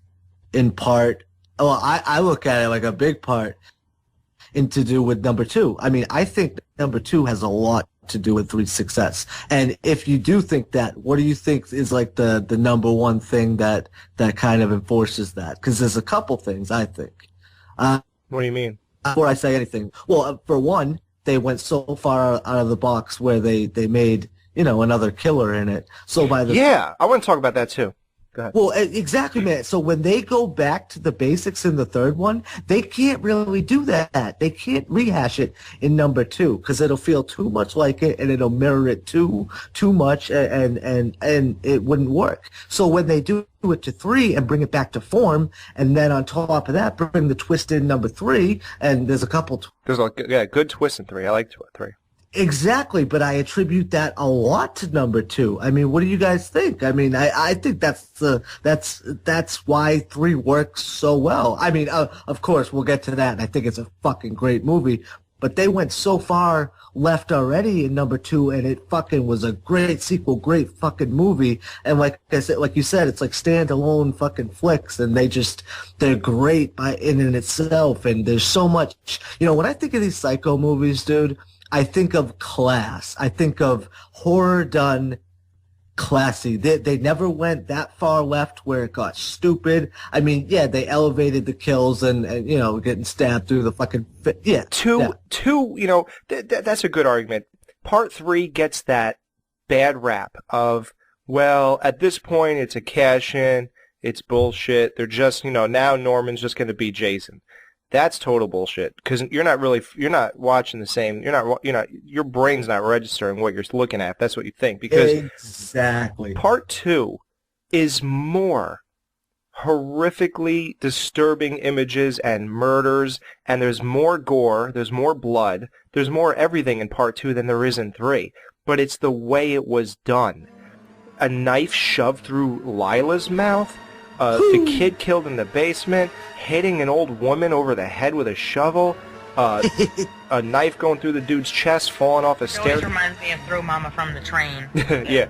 in part, well, I look at it like a big part, to do with number 2. I mean, I think number 2 has a lot to do with 3's success. And if you do think that, what do you think is like the number one thing that kind of enforces that? Because there's a couple things, I think. What do you mean? Before I say anything, well, for one, they went so far out of the box where they made, another killer in it. So by the Yeah, I want to talk about that too. Go ahead. Well, exactly, man. So when they go back to the basics in the third one, they can't really do that. They can't rehash it in number 2 because it'll feel too much like it, and it'll mirror it too much, and it wouldn't work. So when they do it to 3 and bring it back to form, and then on top of that, bring the twist in number 3, and there's a couple. There's a good twist in 3. I like 3. Exactly, but I attribute that a lot to number 2. I mean, what do you guys think? I mean, I think that's why 3 works so well. I mean, of course, we'll get to that, and I think it's a fucking great movie, but they went so far left already in number 2, and it fucking was a great sequel, great fucking movie. And like I said, like you said, it's like standalone fucking flicks, and they're great in itself, and there's so much. When I think of these Psycho movies, dude, I think of class. I think of horror done classy. They never went that far left where it got stupid. I mean, yeah, they elevated the kills and getting stabbed through the fucking Two, that's a good argument. Part 3 gets that bad rap of, well, at this point it's a cash-in, it's bullshit. They're just, now Norman's just going to be Jason. That's total bullshit because you're not watching the same. Your brain's not registering what you're looking at. If that's what you think. Because exactly. Part 2 is more horrifically disturbing images and murders, and there's more gore, there's more blood, there's more everything in Part 2 than there is in 3. But it's the way it was done. A knife shoved through Lyla's mouth. The kid killed in the basement, hitting an old woman over the head with a shovel, a knife going through the dude's chest, falling off a stair. It always reminds me of Throw Mama from the Train. Yeah.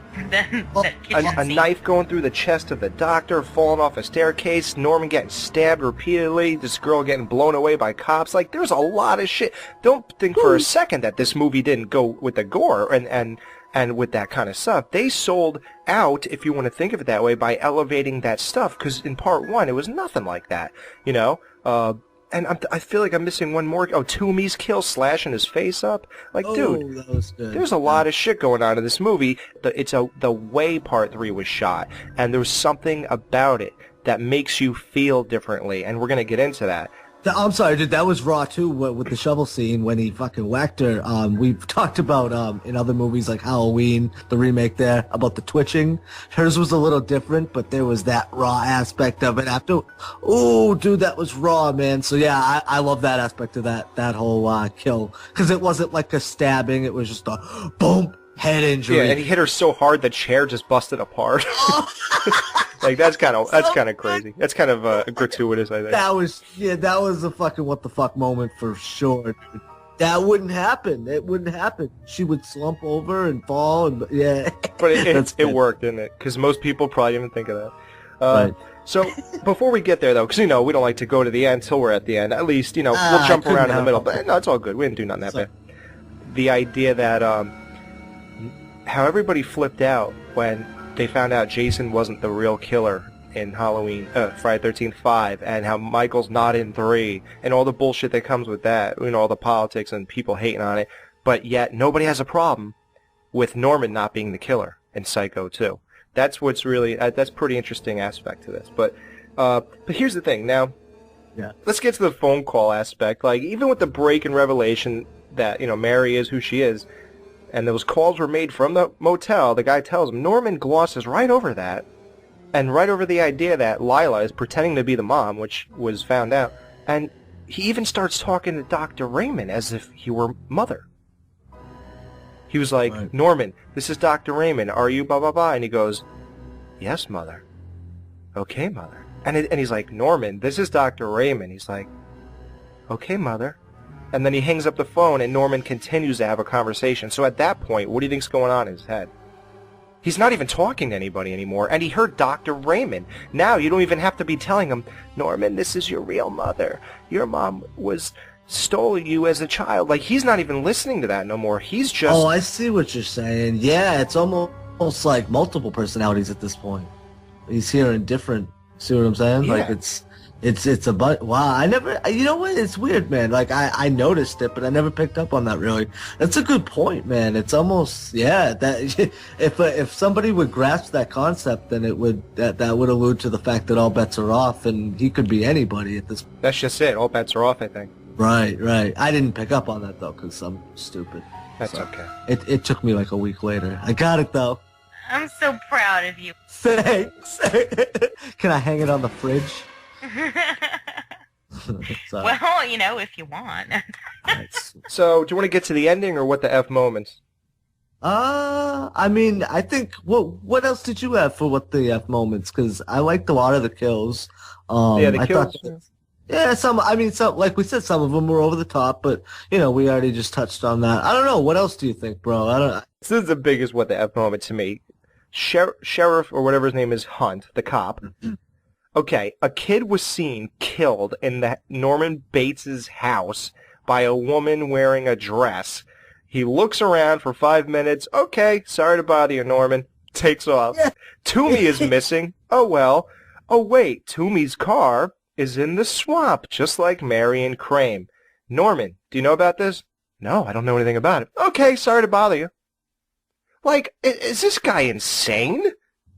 A knife going through the chest of the doctor, falling off a staircase, Norman getting stabbed repeatedly, this girl getting blown away by cops. Like, there's a lot of shit. Don't think for a second that this movie didn't go with the gore and with that kind of stuff. They sold out, if you want to think of it that way, by elevating that stuff, because in Part 1, it was nothing like that, and I feel like I'm missing one more. Oh, Toomey's kill, slashing his face up. Like, dude, that was good. There's a lot of shit going on in this movie. The way Part 3 was shot, and there was something about it that makes you feel differently, and we're going to get into that. I'm sorry, dude. That was raw too with the shovel scene when he fucking whacked her. We've talked about in other movies like Halloween, the remake there, about the twitching. Hers was a little different, but there was that raw aspect of it. Dude, that was raw, man. So yeah, I love that aspect of that whole kill, because it wasn't like a stabbing. It was just a boom. Head injury. Yeah, and he hit her so hard the chair just busted apart. Like, that's kind of crazy. That's kind of gratuitous, I think. That was a fucking what the fuck moment for sure. That wouldn't happen. It wouldn't happen. She would slump over and fall, and yeah. But it worked, didn't it? Because most people probably didn't think of that. Right. So before we get there, though, because we don't like to go to the end till we're at the end. At least we'll jump around in the middle. But no, it's all good. We didn't do nothing that bad. The idea that how everybody flipped out when they found out Jason wasn't the real killer in Halloween, Friday 13th 5, and how Michael's not in 3, and all the bullshit that comes with that, all the politics and people hating on it, but yet nobody has a problem with Norman not being the killer in Psycho 2. That's what's really, that's pretty interesting aspect to this. But here's the thing, now, let's get to the phone call aspect. Like, even with the break and revelation that, Mary is who she is, and those calls were made from the motel, the guy tells him, Norman glosses right over that, and right over the idea that Lyla is pretending to be the mom, which was found out, and he even starts talking to Dr. Raymond as if he were Mother. He was like, right. Norman, this is Dr. Raymond, are you blah blah blah? And he goes, yes, Mother. Okay, Mother. And he's like, Norman, this is Dr. Raymond. He's like, okay, Mother. And then he hangs up the phone, and Norman continues to have a conversation. So at that point, what do you think's going on in his head? He's not even talking to anybody anymore, and he heard Dr. Raymond. Now you don't even have to be telling him, Norman, this is your real mother. Your mom stole you as a child. Like, he's not even listening to that no more. He's just... Oh, I see what you're saying. Yeah, it's almost like multiple personalities at this point. He's hearing different... See what I'm saying? Yeah. Like, it's a wow, I never... You know what? It's weird, man. Like, I noticed it, but I never picked up on that, really. That's a good point, man. It's almost... Yeah, that if somebody would grasp that concept, then it would... That would allude to the fact that all bets are off, and he could be anybody at this point. That's just it. All bets are off, I think. Right. I didn't pick up on that, though, because I'm stupid. That's okay. It took me like a week later. I got it, though. I'm so proud of you. Thanks. Can I hang it on the fridge? Well, you know, if you want. So, do you want to get to the ending, or what the F moments? I mean, I think, what else did you have for what the F moments? Because I liked a lot of the kills. The kills. Like we said, some of them were over the top, but, you know, we already just touched on that. I don't know. What else do you think, bro? This is the biggest what the F moment to me. Sheriff, or whatever his name is, Hunt, the cop. Okay, a kid was seen killed in the Norman Bates's house by a woman wearing a dress. He looks around for 5 minutes. Okay, sorry to bother you, Norman. Takes off. Yeah. Toomey is missing. Oh, well. Oh, wait, Toomey's car is in the swamp, just like Marion Crane. Norman, do you know about this? No, I don't know anything about it. Okay, sorry to bother you. Like, is this guy insane?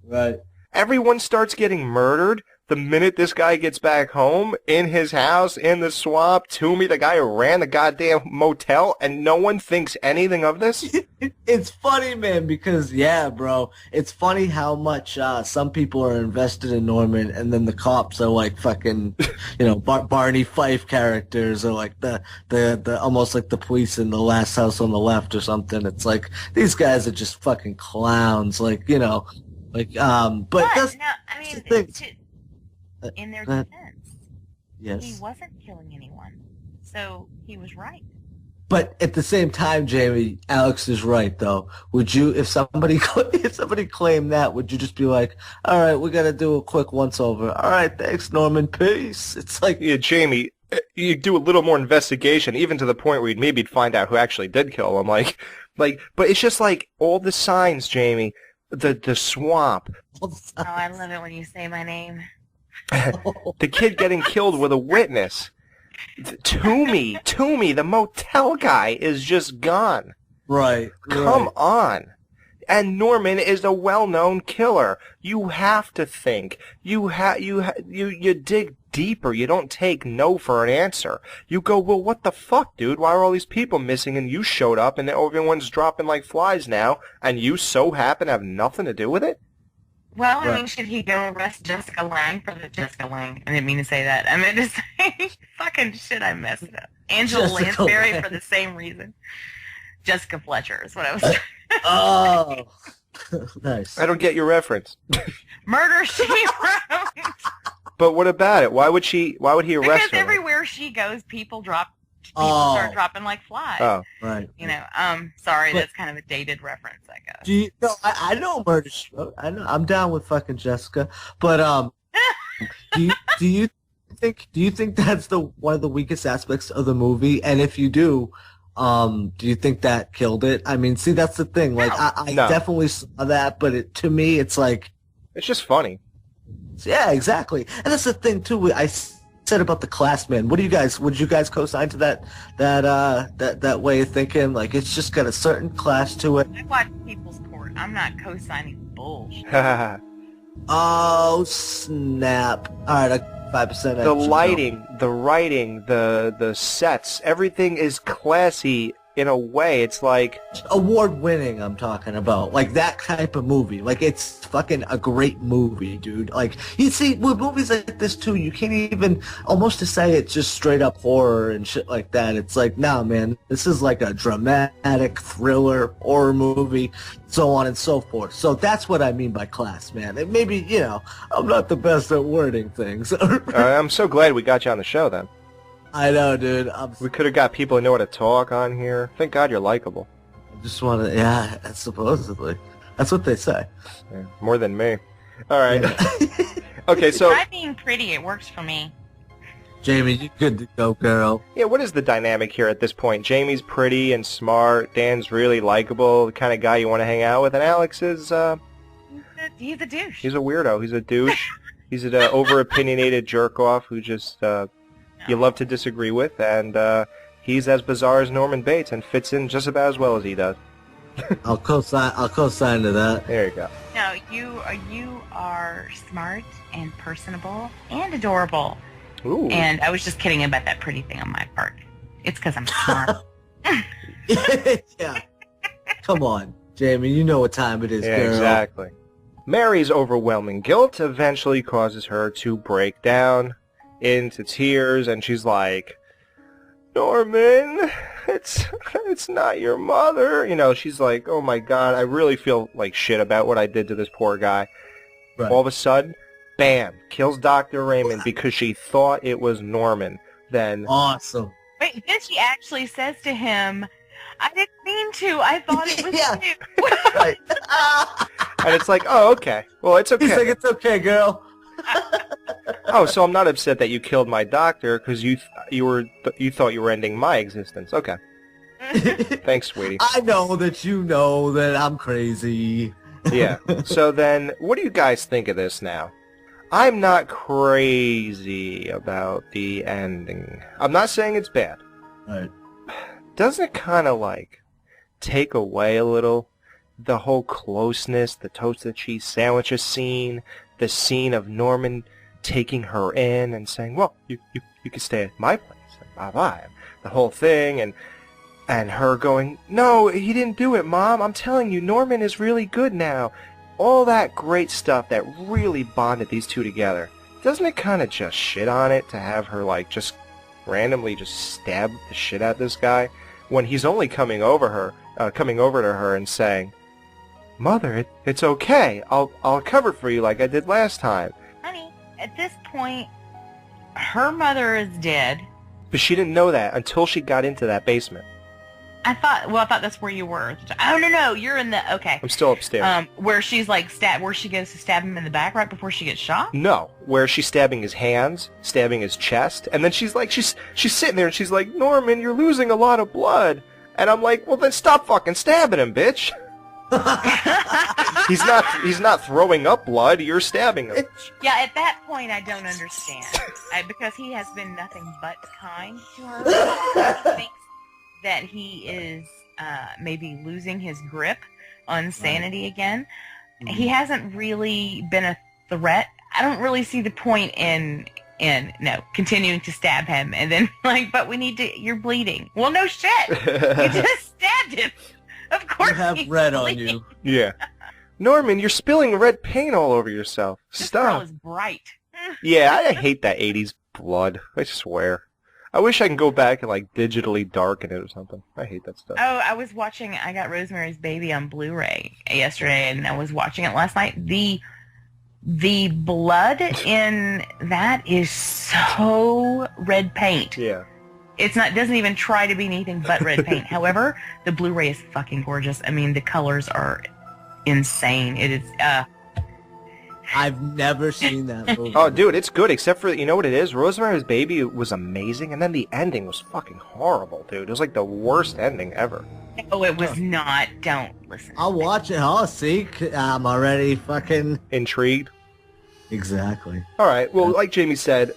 Right. Everyone starts getting murdered the minute this guy gets back home, in his house, in the swamp. Toomey, the guy who ran the goddamn motel, and no one thinks anything of this? It's funny, man, because, yeah, bro, it's funny how much some people are invested in Norman, and then the cops are like fucking, you know, Barney Fife characters, or like the almost like the police in The Last House on the Left or something. It's like, these guys are just fucking clowns, like, you know, like, but that's... No, I mean, in their defense, yes, he wasn't killing anyone, so he was right. But at the same time, Jamie, Alex is right, though. Would you, if somebody claimed that, would you just be like, all right, we got to do a quick once-over. All right, thanks, Norman, peace. It's like... Yeah, Jamie, you do a little more investigation, even to the point where you'd maybe find out who actually did kill him. Like, but it's just like all the signs, Jamie, the swamp. Oh, I love it when you say my name. The kid getting killed with a witness. Toomey, the motel guy, is just gone. Right. Come on. And Norman is a well-known killer. You have to think. You dig deeper. You don't take no for an answer. You go, well, what the fuck, dude? Why are all these people missing and you showed up and everyone's dropping like flies now and you so happen to have nothing to do with it? Well, I mean, should he go arrest Jessica Lange for the Jessica Lange? I didn't mean to say that. I meant to say fucking shit. I messed it up. Angela Lansbury for the same reason. Jessica Fletcher is what I was trying to Oh, nice. I don't get your reference. Murder, She Wrote. But what about it? Why would he arrest her? Because everywhere she goes, people start dropping like flies. Oh, right. You know, sorry, that's kind of a dated reference, I guess. I know Murder She Wrote. I know. I'm down with fucking Jessica. But do you think that's one of the weakest aspects of the movie? And if you do you think that killed it? I mean, see, that's the thing. Like, I definitely saw that, but to me, it's like, it's just funny. Yeah, exactly. And that's the thing too. I said about the class, man. Would you guys co-sign to that way of thinking? Like, it's just got a certain class to it. I watch People's Court. I'm not co-signing bullshit. Oh snap! All right, 5%. The lighting, the writing, the sets, everything is classy in a way. It's like award-winning. I'm talking about like that type of movie. Like, it's fucking a great movie, dude. Like, you see, with movies like this too, you can't even almost to say it's just straight up horror and shit like that. It's like, nah, man, this is like a dramatic thriller horror movie, so on and so forth. So that's what I mean by class, man. And maybe, you know, I'm not the best at wording things. I'm so glad we got you on the show then. I know, dude. We could have got people who know how to talk on here. Thank God you're likable. I just want to, yeah, supposedly. That's what they say. Yeah, more than me. All right. Okay, so... Try being pretty. It works for me. Jamie, you good to go, girl. Yeah, what is the dynamic here at this point? Jamie's pretty and smart. Dan's really likable, the kind of guy you want to hang out with. And Alex is, He's a douche. He's a weirdo. He's a douche. He's an over-opinionated jerk-off who just, you love to disagree with. And, he's as bizarre as Norman Bates and fits in just about as well as he does. I'll co-sign to that. There you go. No, you are smart and personable and adorable. Ooh. And I was just kidding about that pretty thing on my part. It's because I'm smart. Yeah. Come on, Jamie. You know what time it is, Yeah, girl. exactly. Mary's overwhelming guilt eventually causes her to break down into tears, and she's like, Norman, it's not your mother. You know, she's like, oh my God, I really feel like shit about what I did to this poor guy. Right. All of a sudden, bam, kills Dr. Raymond because she thought it was Norman. Then Awesome. Wait, then she actually says to him, I didn't mean to. I thought it was you. Right. and it's like, oh, okay. Well, it's okay. He's like, it's okay, girl. Oh, so I'm not upset that you killed my doctor because you thought you were ending my existence. Okay. Thanks, sweetie. I know that you know that I'm crazy. Yeah. So then, what do you guys think of this now? I'm not crazy about the ending. I'm not saying it's bad. Right. Doesn't it kind of like take away a little the whole closeness, the toasted cheese sandwiches scene, the scene of Norman taking her in and saying, well, you can stay at my place, and bye-bye, the whole thing, and her going, no, he didn't do it, Mom, I'm telling you, Norman is really good now. All that great stuff that really bonded these two together. Doesn't it kind of just shit on it to have her, like, just randomly just stab the shit out of this guy when he's only coming over to her and saying, Mother, it's okay. I'll cover for you like I did last time. Honey, at this point, her mother is dead. But she didn't know that until she got into that basement. I thought that's where you were. Oh, no, you're in the, okay. I'm still upstairs. Where she's like, where she goes to stab him in the back right before she gets shot? No, where she's stabbing his hands, stabbing his chest, and then she's like, she's sitting there and she's like, Norman, you're losing a lot of blood. And I'm like, well then stop fucking stabbing him, bitch. He's not throwing up blood, you're stabbing him. Yeah, at that point I don't understand. Because he has been nothing but kind to her. She thinks that he is maybe losing his grip on sanity again. Mm-hmm. He hasn't really been a threat. I don't really see the point in continuing to stab him and then like, but you're bleeding. Well, no shit. You just stabbed him. Of course you have red bleeding. on you. Yeah. Norman, you're spilling red paint all over yourself. This Stop. girl is bright. Yeah, I hate that 80s blood. I swear. I wish I could go back and like digitally darken it or something. I hate that stuff. Oh, I got Rosemary's Baby on Blu-ray yesterday, and I was watching it last night. The blood in that is so red paint. Yeah. Doesn't even try to be anything but red paint. However, the Blu-ray is fucking gorgeous. I mean, the colors are insane. It is, I've never seen that movie. Oh, dude, it's good, except for, you know what it is? Rosemary's Baby was amazing, and then the ending was fucking horrible, dude. It was like the worst ending ever. Oh, it was not. Don't listen. I'll watch it. I'll see. I'm already fucking... Intrigued? Exactly. Alright, well, like Jamie said,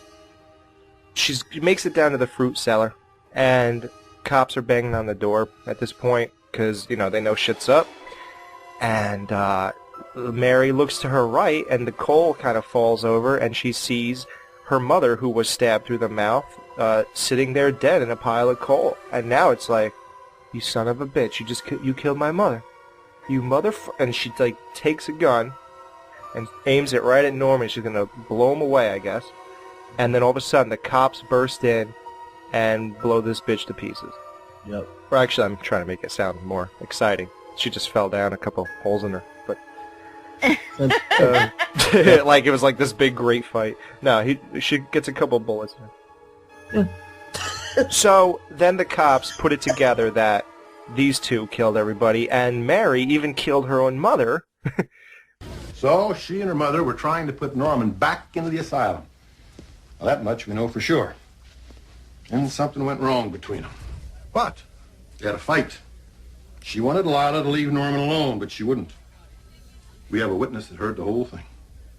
she makes it down to the fruit cellar, and cops are banging on the door at this point, because, you know, they know shit's up. And, Mary looks to her right, and the coal kind of falls over, and she sees her mother, who was stabbed through the mouth, sitting there dead in a pile of coal. And now it's like, you son of a bitch, you killed my mother. You and she, like, takes a gun and aims it right at Norman. She's gonna blow him away, I guess. And then all of a sudden, the cops burst in and blow this bitch to pieces. Yep. Or actually, I'm trying to make it sound more exciting. She just fell down, a couple holes in her. But like it was like this big great fight. No, she gets a couple bullets in her. So then the cops put it together that these two killed everybody, and Mary even killed her own mother. So she and her mother were trying to put Norman back into the asylum. Well, that much we know for sure. And something went wrong between them. But they had a fight. She wanted Lyla to leave Norman alone, but she wouldn't. We have a witness that heard the whole thing.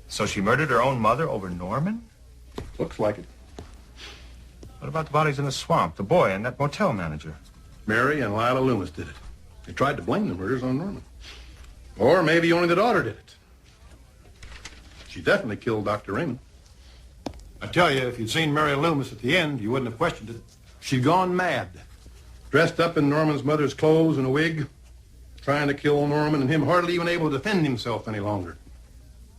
So she murdered her own mother over Norman? Looks like it. What about the bodies in the swamp, the boy and that motel manager? Mary and Lyla Loomis did it. They tried to blame the murders on Norman. Or maybe only the daughter did it. She definitely killed Dr. Raymond. I tell you, if you'd seen Mary Loomis at the end, you wouldn't have questioned it. She'd gone mad. Dressed up in Norman's mother's clothes and a wig, trying to kill Norman, and him hardly even able to defend himself any longer.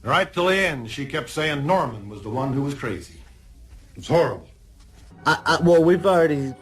Right till the end, she kept saying Norman was the one who was crazy. It was horrible. Well, we've already,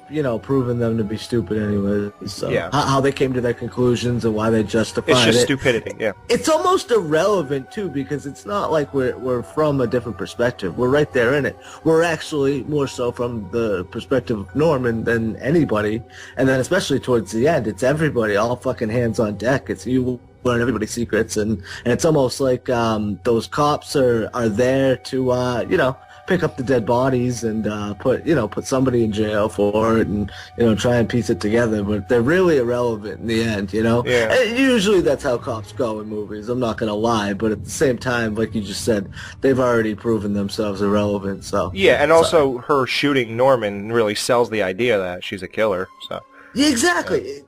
proven them to be stupid anyway. So Yeah. how they came to their conclusions and why they justified it. It's just stupidity, yeah. It's almost irrelevant, too, because it's not like we're from a different perspective. We're right there in it. We're actually more so from the perspective of Norman than anybody. And then especially towards the end, it's everybody, all fucking hands on deck. It's you learn everybody's secrets. And it's almost like those cops are there to, pick up the dead bodies and put somebody in jail for it and try and piece it together, but they're really irrelevant in the end. Yeah. And usually that's how cops go in movies. I'm not gonna lie, but at the same time, like you just said, they've already proven themselves irrelevant. So yeah, and also her shooting Norman really sells the idea that she's a killer. So yeah, exactly.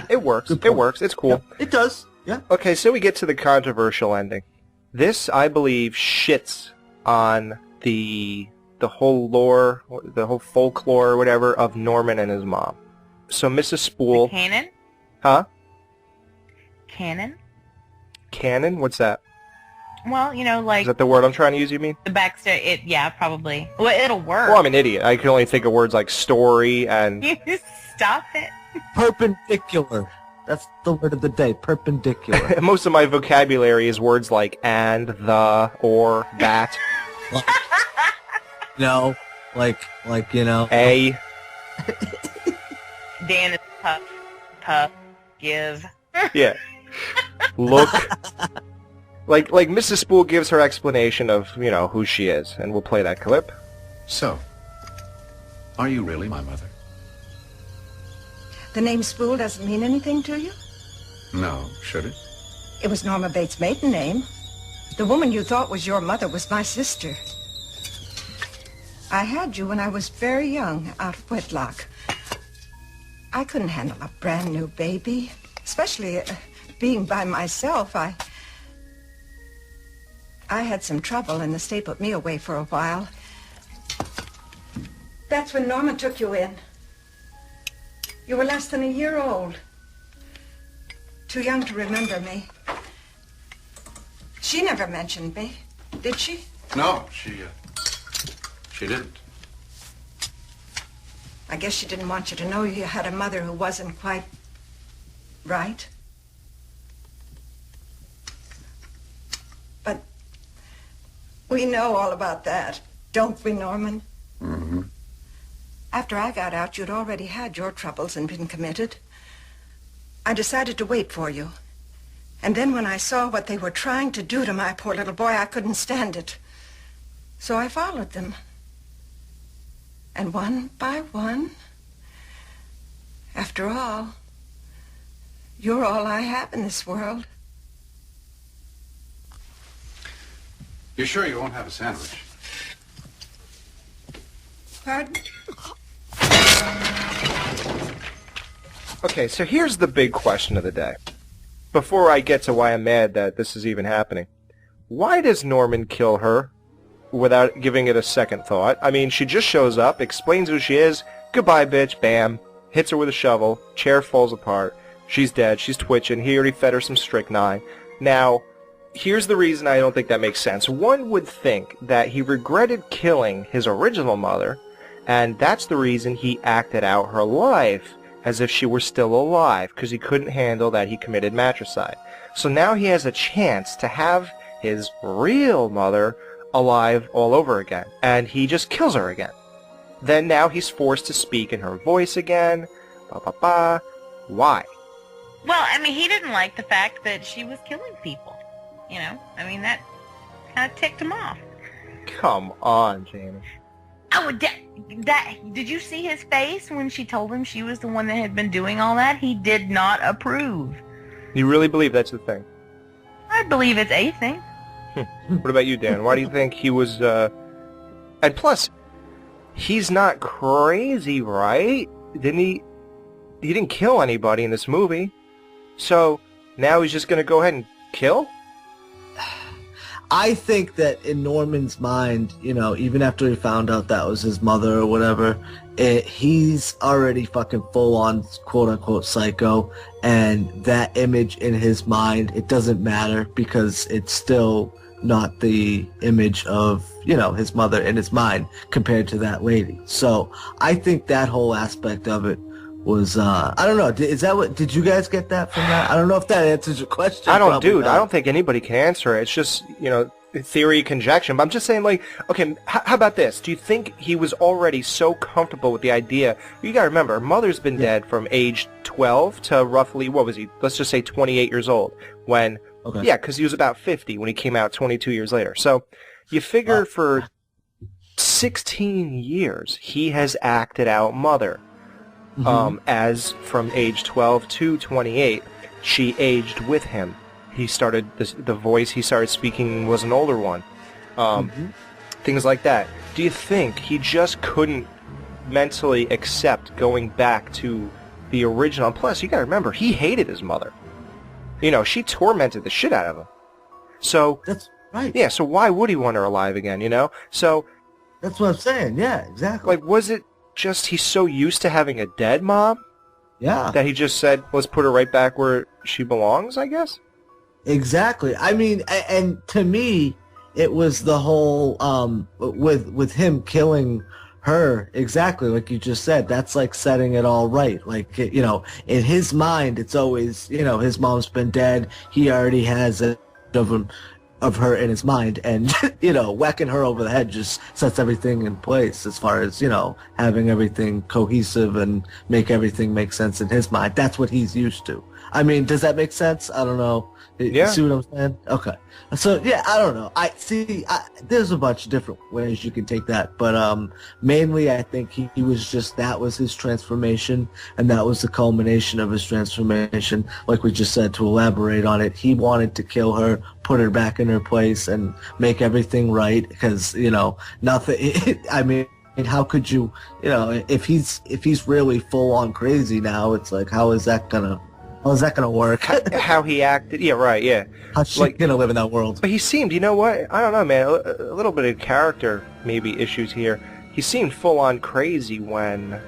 It works. It works. It's cool. Yeah, it does. Yeah. Okay, so we get to the controversial ending. This, I believe, shits on the whole lore, the whole folklore or whatever of Norman and his mom. So Mrs. Spool... The canon? Huh? Canon? Canon? What's that? Well, like... Is that the word I'm trying to use, you mean? The backstory, yeah, probably. Well, it'll work. Well, I'm an idiot. I can only think of words like story and... Stop it. Perpendicular. That's the word of the day, perpendicular. Most of my vocabulary is words like and, the, or, that. No, like A. Dan is puff, give. Yeah. Look. like Mrs. Spool gives her explanation of, who she is, and we'll play that clip. So, are you really my mother? The name Spool doesn't mean anything to you? No, should it? It was Norma Bates' maiden name. The woman you thought was your mother was my sister. I had you when I was very young, out of wedlock. I couldn't handle a brand new baby, especially being by myself. I had some trouble, and the state put me away for a while. That's when Norma took you in. You were less than a year old. Too young to remember me. She never mentioned me, did she? No, she didn't. I guess she didn't want you to know you had a mother who wasn't quite right. But we know all about that, don't we, Norman? Mm-hmm. After I got out, you'd already had your troubles and been committed. I decided to wait for you. And then when I saw what they were trying to do to my poor little boy, I couldn't stand it. So I followed them. And one by one, after all, you're all I have in this world. You sure you won't have a sandwich? Pardon? Okay, so here's the big question of the day. Before I get to why I'm mad that this is even happening. Why does Norman kill her without giving it a second thought? I mean, she just shows up, explains who she is, goodbye bitch, bam, hits her with a shovel, chair falls apart, she's dead, she's twitching, he already fed her some strychnine. Now, here's the reason I don't think that makes sense. One would think that he regretted killing his original mother, and that's the reason he acted out her life as if she were still alive, because he couldn't handle that he committed matricide. So now he has a chance to have his real mother alive all over again, and he just kills her again. Then now he's forced to speak in her voice again. Ba ba ba. Why? Well, I mean, he didn't like the fact that she was killing people. You know, I mean, that kind of ticked him off. Come on, James. Oh, did you see his face when she told him she was the one that had been doing all that? He did not approve. You really believe that's the thing? I believe it's a thing. What about you, Dan? Why do you think he was, And plus, he's not crazy, right? Didn't he... He didn't kill anybody in this movie. So, now he's just gonna go ahead and kill? I think that in Norman's mind, you know, even after he found out that was his mother or whatever, he's already fucking full-on quote-unquote psycho, and that image in his mind, it doesn't matter because it's still not the image of, you know, his mother in his mind compared to that lady. So I think that whole aspect of it was, I don't know, did you guys get that from that? I don't know if that answers your question. I don't think anybody can answer it. It's just, you know, theory, conjecture. But I'm just saying, like, okay, how about this? Do you think he was already so comfortable with the idea? You gotta remember, her mother's been dead from age 12 to roughly, what was he? Let's just say 28 years old. When, yeah, because he was about 50 when he came out 22 years later. So, you figure for 16 years, he has acted out mother. As from age 12 to 28, she aged with him. He started, the voice he started speaking was an older one. Things like that. Do you think he just couldn't mentally accept going back to the original? Plus, you gotta remember, he hated his mother. You know, she tormented the shit out of him. So, that's right. Yeah, so why would he want her alive again, you know? So, that's what I'm saying, yeah, exactly. Like, was it just he's so used to having a dead mom? Yeah. That he just said, let's put her right back where she belongs, I guess? Exactly. I mean, and to me, it was the whole, with him killing her, exactly like you just said, that's like setting it all right. Like, you know, in his mind, it's always, you know, his mom's been dead, he already has it of her in his mind, and, you know, whacking her over the head just sets everything in place as far as, you know, having everything cohesive and make everything make sense in his mind. That's what he's used to. I mean, does that make sense? I don't know. Yeah. You see what I'm saying? Okay. So, yeah, I don't know. There's a bunch of different ways you can take that, but mainly I think he was just, that was his transformation, and that was the culmination of his transformation. Like we just said, to elaborate on it, he wanted to kill her, put her back in her place, and make everything right, because, you know, nothing, I mean, how could you, you know, if he's really full on crazy now, it's like, how is that gonna work? How he acted, yeah, right, yeah. How's she gonna live in that world? But he seemed, you know what, I don't know, man, a little bit of character maybe issues here. He seemed full on crazy when,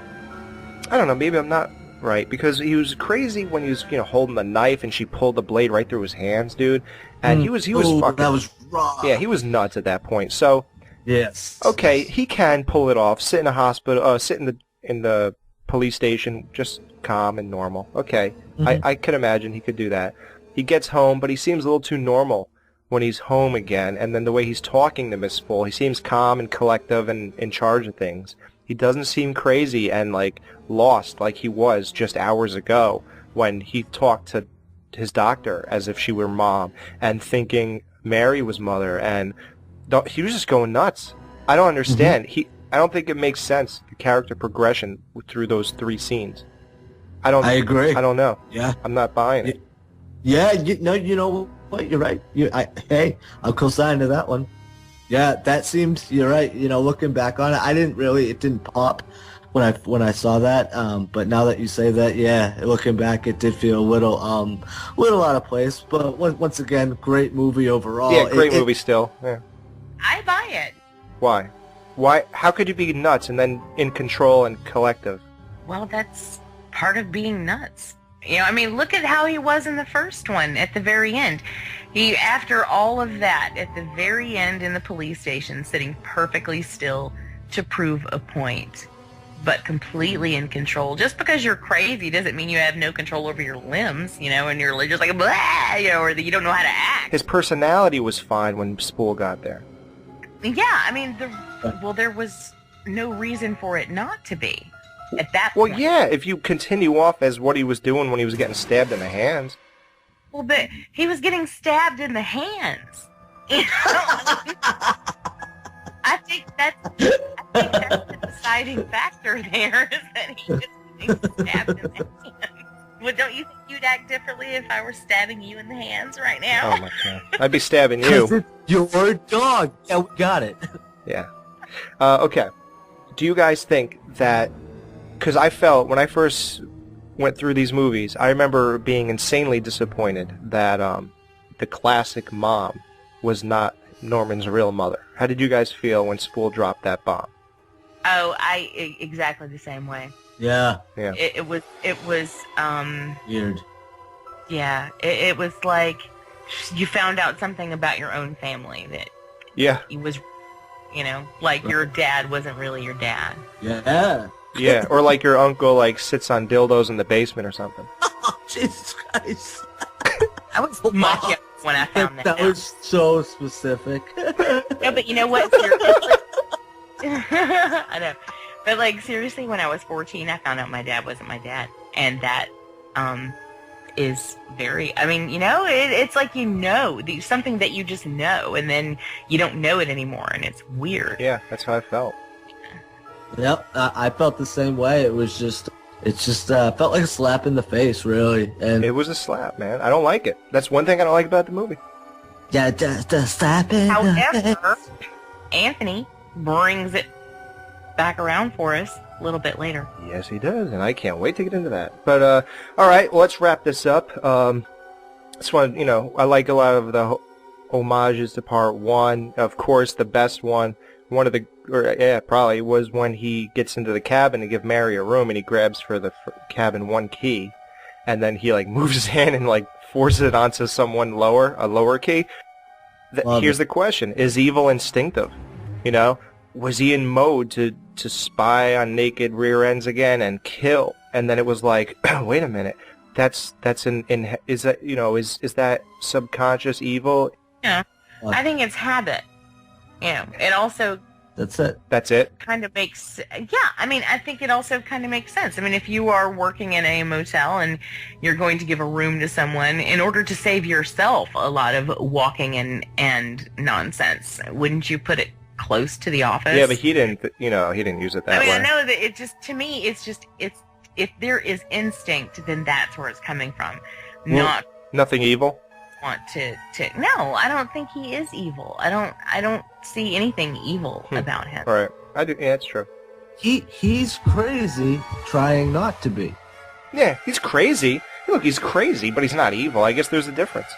I don't know, maybe I'm not right, because he was crazy when he was, you know, holding the knife and she pulled the blade right through his hands, dude. And he was fucking, that was wrong. Yeah, he was nuts at that point. So, yes, okay, he can pull it off. Sit in a hospital, sit in the police station, just calm and normal. Okay, I could imagine he could do that. He gets home, but he seems a little too normal when he's home again. And then the way he's talking to Miss Spool, he seems calm and collective and in charge of things. He doesn't seem crazy and like lost like he was just hours ago when he talked to his doctor as if she were mom and thinking Mary was mother, and he was just going nuts. I don't understand. I don't think it makes sense, the character progression through those 3 scenes. I agree. I don't know. Yeah. I'm not buying it. Yeah, you know what? You're right. Hey, I'll co-sign to that one. Yeah, that seems, you're right. You know, looking back on it, it didn't pop when I saw that. But now that you say that, yeah, looking back, it did feel a little out of place. But once again, great movie overall. Yeah, great movie still. Yeah. I buy it. Why? How could you be nuts and then in control and collective? Well, that's part of being nuts. You know, I mean, look at how he was in the first one at the very end. He, after all of that, at the very end in the police station, sitting perfectly still to prove a point, but completely in control. Just because you're crazy doesn't mean you have no control over your limbs, you know, and you're just like, blah, you know, or that you don't know how to act. His personality was fine when Spool got there. Yeah, I mean, there was no reason for it not to be at that Well, point. yeah, if you continue off as what he was doing when he was getting stabbed in the hands. Well, but he was getting stabbed in the hands. You know? I think that's the deciding factor there, is that he was getting stabbed in the hands. Well, don't you think you'd act differently if I were stabbing you in the hands right now? Oh my god. I'd be stabbing Because you. it's your dog. Yeah, we got it. Yeah. Okay. Do you guys think that... Because I felt, when I first went through these movies, I remember being insanely disappointed that the classic mom was not Norman's real mother. How did you guys feel when Spool dropped that bomb? Oh, exactly the same way. Yeah. Yeah. It was Weird. yeah, it was like you found out something about your own family that Yeah. he was, you know, like your dad wasn't really your dad. Yeah. Yeah, or like your uncle like sits on dildos in the basement or something. Oh, Jesus Christ. I was much younger when I found that That out. was so specific. No, but you know what? I know. But, like, seriously, when I was 14, I found out my dad wasn't my dad. And that is very... I mean, you know, it's like you know. Something that you just know, and then you don't know it anymore, and it's weird. Yeah, that's how I felt. Yep, I felt the same way. It just felt like a slap in the face, really. And It was a slap, man. I don't like it. That's one thing I don't like about the movie. yeah, just a slap in the However, face. Anthony brings it back around for us a little bit later. Yes, he does, and I can't wait to get into that. But, all right, well, let's wrap this up. This one, you know, I like a lot of the homages to part one. Of course, the best one, probably was when he gets into the cabin to give Mary a room, and he grabs for the cabin one key, and then he, like, moves his hand and, like, forces it onto someone a lower key. Here's the question. Is evil instinctive? You know? Was he in mode to spy on naked rear ends again and kill? And then it was like, wait a minute, is that, you know, is that subconscious evil? Yeah, I think it's habit. You know, it also That's it. That's it? kind of makes, yeah, I mean, I think it also kind of makes sense. I mean, if you are working in a motel and you're going to give a room to someone, in order to save yourself a lot of walking and nonsense, wouldn't you put it close to the office? Yeah, but he didn't use it that I mean, way. I know that it just, to me, it's if there is instinct, then that's where it's coming from. Not Nothing evil? want to no, I don't think he is evil. I don't see anything evil about him. All right. I do. Yeah, that's true. He's crazy trying not to be. Yeah, he's crazy. Look, he's crazy, but he's not evil. I guess there's a difference.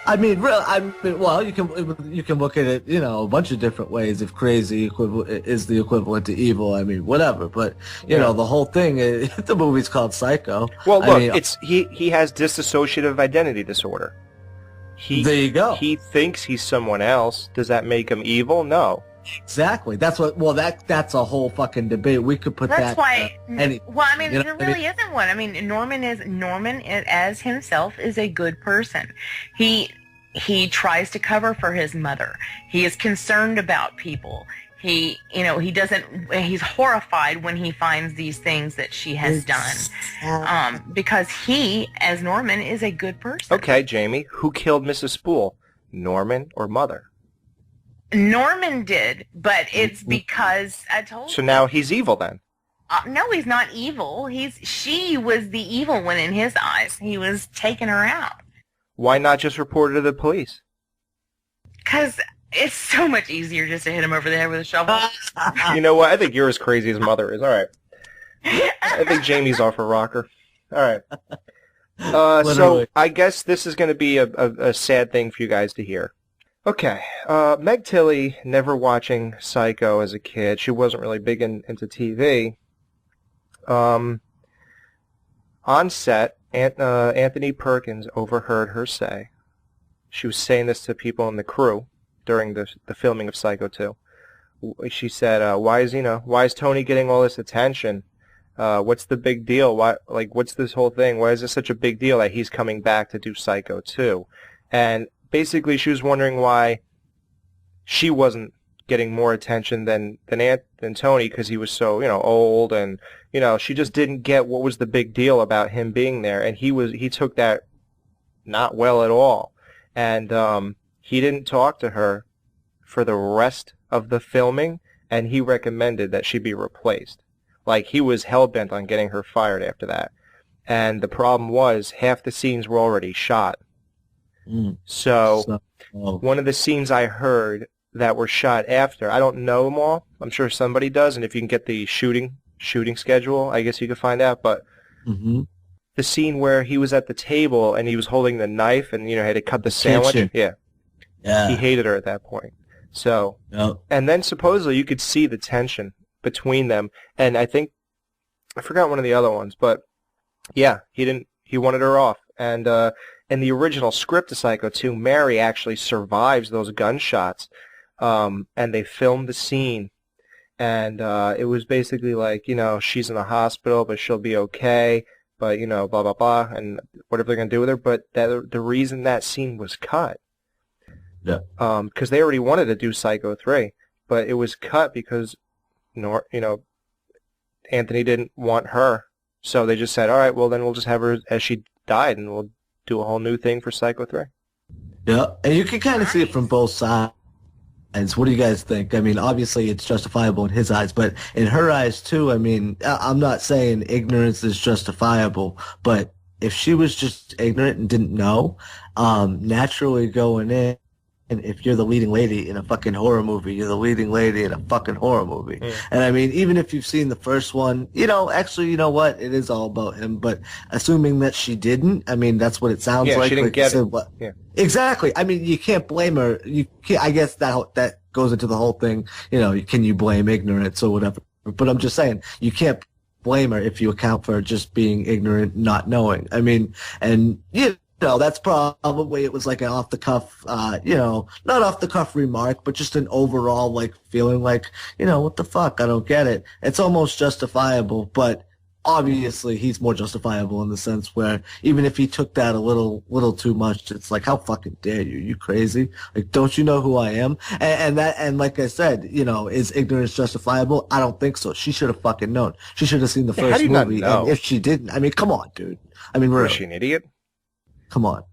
I mean, well, you can look at it, you know, a bunch of different ways. If crazy is the equivalent to evil, I mean, whatever. But you know, the whole thing. The movie's called Psycho. Well, look, I mean, it's he has dissociative identity disorder. There you go. He thinks he's someone else. Does that make him evil? No. Exactly. That's what. Well, that's a whole fucking debate. We could put That's that. why. Well, I mean, you know there what I really isn't one. I mean, Norman as himself is a good person. He tries to cover for his mother. He is concerned about people. He's horrified when he finds these things that she has done. Because he, as Norman, is a good person. Okay, Jamie, who killed Mrs. Spool? Norman or mother? Norman did, but it's because I told you. So now he's evil then? No, he's not evil. She was the evil one in his eyes. He was taking her out. Why not just report her to the police? Because it's so much easier just to hit him over the head with a shovel. You know what? I think you're as crazy as mother is. All right. I think Jamie's off her rocker. All right. So I guess this is going to be a sad thing for you guys to hear. Okay. Meg Tilly, never watching Psycho as a kid. She wasn't really big into TV. On set, Anthony Perkins overheard her say, she was saying this to people in the crew during the filming of Psycho 2. She said, why is Tony getting all this attention? What's the big deal? What's this whole thing? Why is this such a big deal that he's coming back to do Psycho 2? And basically she was wondering why she wasn't getting more attention than Tony because he was so, old, and, she just didn't get what was the big deal about him being there, and he took that not well at all. And he didn't talk to her for the rest of the filming, and he recommended that she be replaced. Like, he was hell-bent on getting her fired after that. And the problem was, half the scenes were already shot. So one of the scenes I heard that were shot after, I don't know them all. I'm sure somebody does, and if you can get the shooting schedule, I guess you could find out. But the scene where he was at the table and he was holding the knife and, had to cut the sandwich. Yeah. He hated her at that point. So, and then supposedly you could see the tension between them. And I forgot one of the other ones, but yeah, he wanted her off. And in the original script of Psycho 2, Mary actually survives those gunshots. And they filmed the scene. And it was basically like, she's in the hospital, but she'll be okay. But, blah, blah, blah, and whatever they're going to do with her. But the reason that scene was cut, because they already wanted to do Psycho 3, but it was cut because, Anthony didn't want her. So they just said, all right, well, then we'll just have her as she died, and we'll do a whole new thing for Psycho 3. Yeah, and you can kind of see it from both sides. What do you guys think? I mean, obviously it's justifiable in his eyes, but in her eyes too, I mean, I'm not saying ignorance is justifiable, but if she was just ignorant and didn't know, naturally going in, and if you're the leading lady in a fucking horror movie, you're the leading lady in a fucking horror movie. And I mean, even if you've seen the first one, actually, you know what? It is all about him, but assuming that she didn't, I mean, that's what it sounds like. She didn't get it. Yeah. Exactly. I mean, you can't blame her. I guess that goes into the whole thing, can you blame ignorance or whatever? But I'm just saying, you can't blame her if you account for her just being ignorant, not knowing. I mean, and, that's probably, it was like an off-the-cuff, not off-the-cuff remark, but just an overall, like, feeling like, what the fuck, I don't get it. It's almost justifiable, but obviously he's more justifiable in the sense where even if he took that a little too much, it's like, how fucking dare you? You crazy? Like, don't you know who I am? And like I said, is ignorance justifiable? I don't think so. She should have fucking known. She should have seen the first movie. And if she didn't, I mean, come on, dude. I mean, really. Was she an idiot? Come on,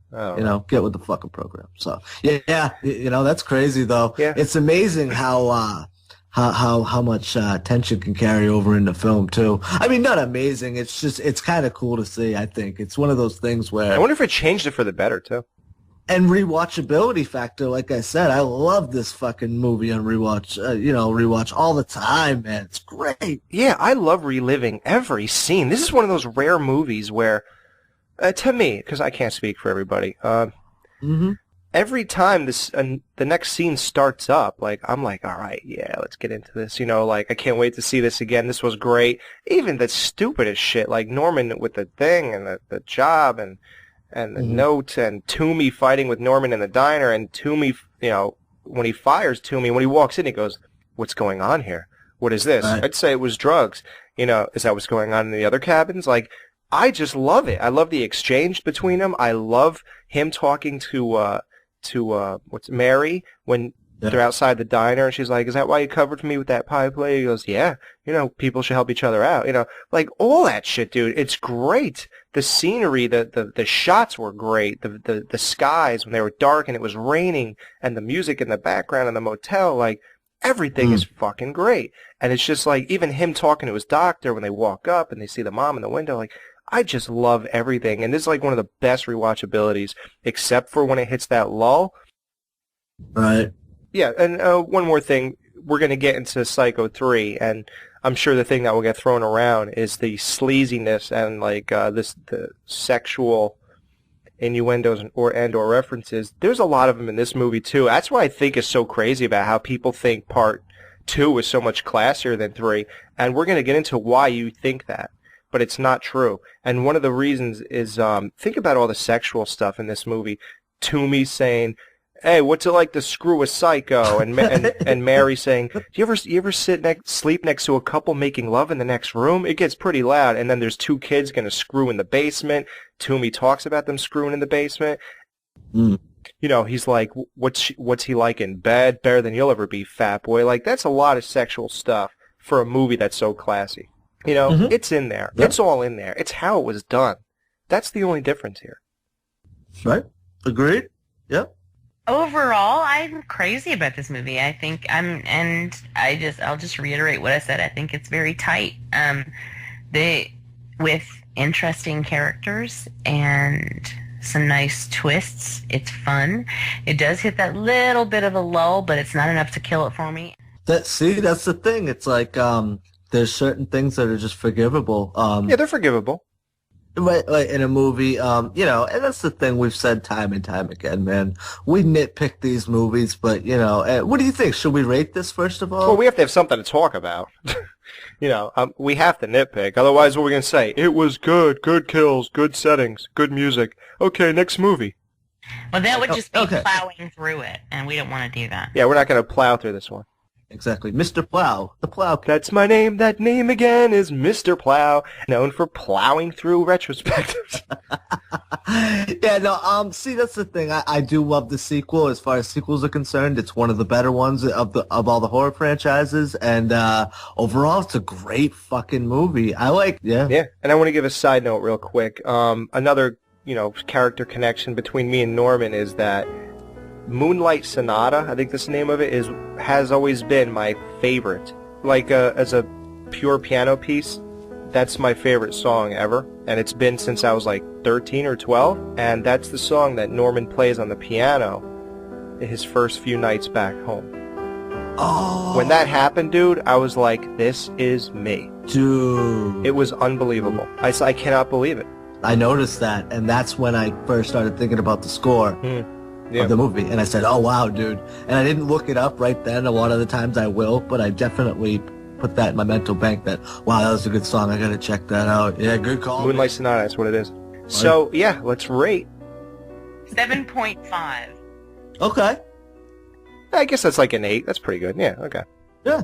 get with the fucking program. So yeah, that's crazy though. Yeah. It's amazing how much tension can carry over in the film too. I mean, not amazing. It's kind of cool to see. I think it's one of those things where I wonder if it changed it for the better too. And rewatchability factor, like I said, I love this fucking movie on rewatch. Rewatch all the time, man. It's great. Yeah, I love reliving every scene. This is one of those rare movies where. To me, because I can't speak for everybody, every time the next scene starts up, like, I'm like, all right, yeah, let's get into this, like, I can't wait to see this again, this was great. Even the stupidest shit, like Norman with the thing, and the job, and the note, and Toomey fighting with Norman in the diner, and Toomey, when he fires Toomey, when he walks in, he goes, what's going on here? What is this? Right. I'd say it was drugs. Is that what's going on in the other cabins? Like, I just love it. I love the exchange between them. I love him talking to Mary when they're outside the diner, and she's like, "Is that why you covered for me with that pie plate?" He goes, "Yeah. People should help each other out." Like all that shit, dude. It's great. The scenery, the shots were great. The skies when they were dark and it was raining, and the music in the background in the motel, like everything is fucking great. And it's just like even him talking to his doctor when they walk up and they see the mom in the window, like. I just love everything, and this is like one of the best rewatchabilities, except for when it hits that lull. Right. Yeah, and one more thing, we're going to get into Psycho 3, and I'm sure the thing that will get thrown around is the sleaziness and like the sexual innuendos and/or references. There's a lot of them in this movie too. That's what I think is so crazy about how people think Part 2 is so much classier than 3, and we're going to get into why you think that. But it's not true. And one of the reasons is, think about all the sexual stuff in this movie. Toomey saying, "Hey, what's it like to screw a psycho?" And Mary saying, "Do you ever sleep next to a couple making love in the next room? It gets pretty loud." And then there's two kids gonna screw in the basement. Toomey talks about them screwing in the basement. he's like, what's he like in bed? Better than you'll ever be, fat boy. Like, that's a lot of sexual stuff for a movie that's so classy. It's in there. Yep. It's all in there. It's how it was done. That's the only difference here. Right? Agreed? Yep. Overall, I'm crazy about this movie. I think I'll just reiterate what I said. I think it's very tight. With interesting characters and some nice twists. It's fun. It does hit that little bit of a lull, but it's not enough to kill it for me. That's the thing. It's like there's certain things that are just forgivable. Yeah, they're forgivable. Right, like in a movie, and that's the thing we've said time and time again, man. We nitpick these movies, but, what do you think? Should we rate this, first of all? Well, we have to have something to talk about. We have to nitpick. Otherwise, what are we going to say? It was good kills, good settings, good music. Okay, next movie. Well, that would just be plowing through it, and we don't want to do that. Yeah, we're not going to plow through this one. Exactly. Mr. Plow. The Plow. That's my name. That name again is Mr. Plow, known for plowing through retrospectives. Yeah, no, see, that's the thing. I do love the sequel. As far as sequels are concerned, it's one of the better ones of all the horror franchises, and overall, it's a great fucking movie. Yeah, and I want to give a side note real quick. Another, character connection between me and Norman is that Moonlight Sonata, I think that's the name of it, has always been my favorite. Like, as a pure piano piece, that's my favorite song ever. And it's been since I was like 13 or 12. And that's the song that Norman plays on the piano his first few nights back home. Oh. When that happened, dude, I was like, this is me. Dude. It was unbelievable. I cannot believe it. I noticed that, and that's when I first started thinking about the score. Of the movie, and I said, oh wow, dude. And I didn't look it up right then. A lot of the times I will, but I definitely put that in my mental bank that, wow, that was a good song. I gotta check that out. Yeah, good call. Moonlight Sonata, that's what it is. So, yeah, let's rate. 7.5. Okay. I guess that's like an 8. That's pretty good. Yeah, okay. Yeah.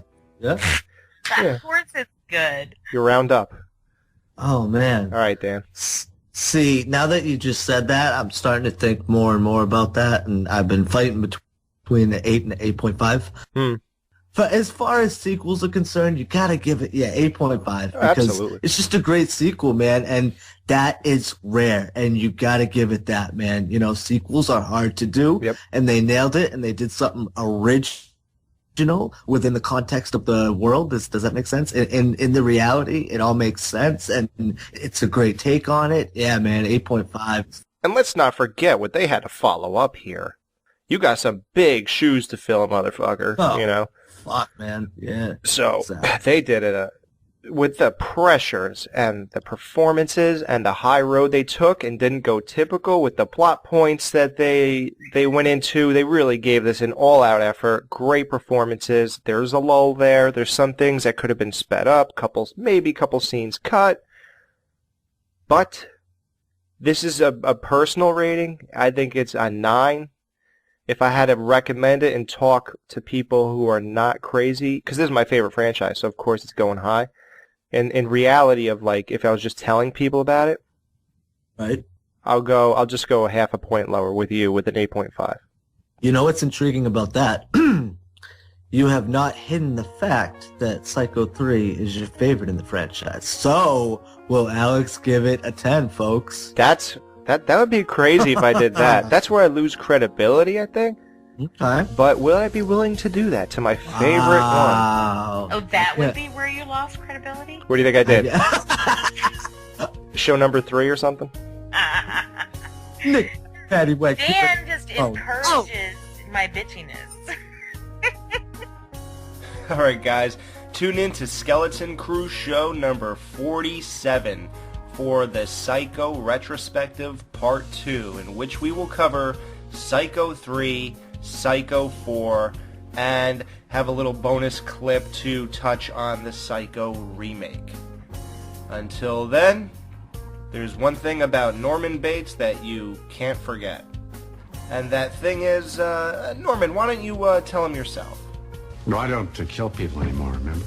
Of course it's good. You round up. Oh, man. All right, Dan. See, now that you just said that, I'm starting to think more and more about that, and I've been fighting between the 8 and the 8.5. But as far as sequels are concerned, you gotta give it, 8.5. Because absolutely. It's just a great sequel, man, and that is rare, and you gotta give it that, man. Sequels are hard to do, and they nailed it, and they did something original within the context of the world. Does that make sense? In the reality, it all makes sense, and it's a great take on it. Yeah, man, 8.5. And let's not forget what they had to follow up here. You got some big shoes to fill, motherfucker. Fuck, man. Yeah. So they did it with the pressures and the performances and the high road they took and didn't go typical with the plot points that they went into. They really gave this an all-out effort. Great performances. There's a lull there. There's some things that could have been sped up, maybe a couple scenes cut. But this is a personal rating. I think it's a 9. If I had to recommend it and talk to people who are not crazy, because this is my favorite franchise, so of course it's going high. And in reality of, like, if I was just telling people about it, right, I'll just go a half a point lower with you with an 8.5. You know what's intriguing about that? You have not hidden the fact that Psycho 3 is your favorite in the franchise. So, will Alex give it a 10, folks? That would be crazy if I did that. That's where I lose credibility, I think. Okay. But will I be willing to do that to my favorite one? Oh, that would be where you lost credibility? What do you think I did? Show number 3 or something? Nick, Patty Wag. Dan just encourages my bitchiness. All right, guys. Tune in to Skeleton Crew show number 47 for the Psycho Retrospective Part 2, in which we will cover Psycho 3, Psycho 4, and have a little bonus clip to touch on the Psycho remake. Until then, there's one thing about Norman Bates that you can't forget. And that thing is, Norman, why don't you tell him yourself? No, I don't kill people anymore, remember?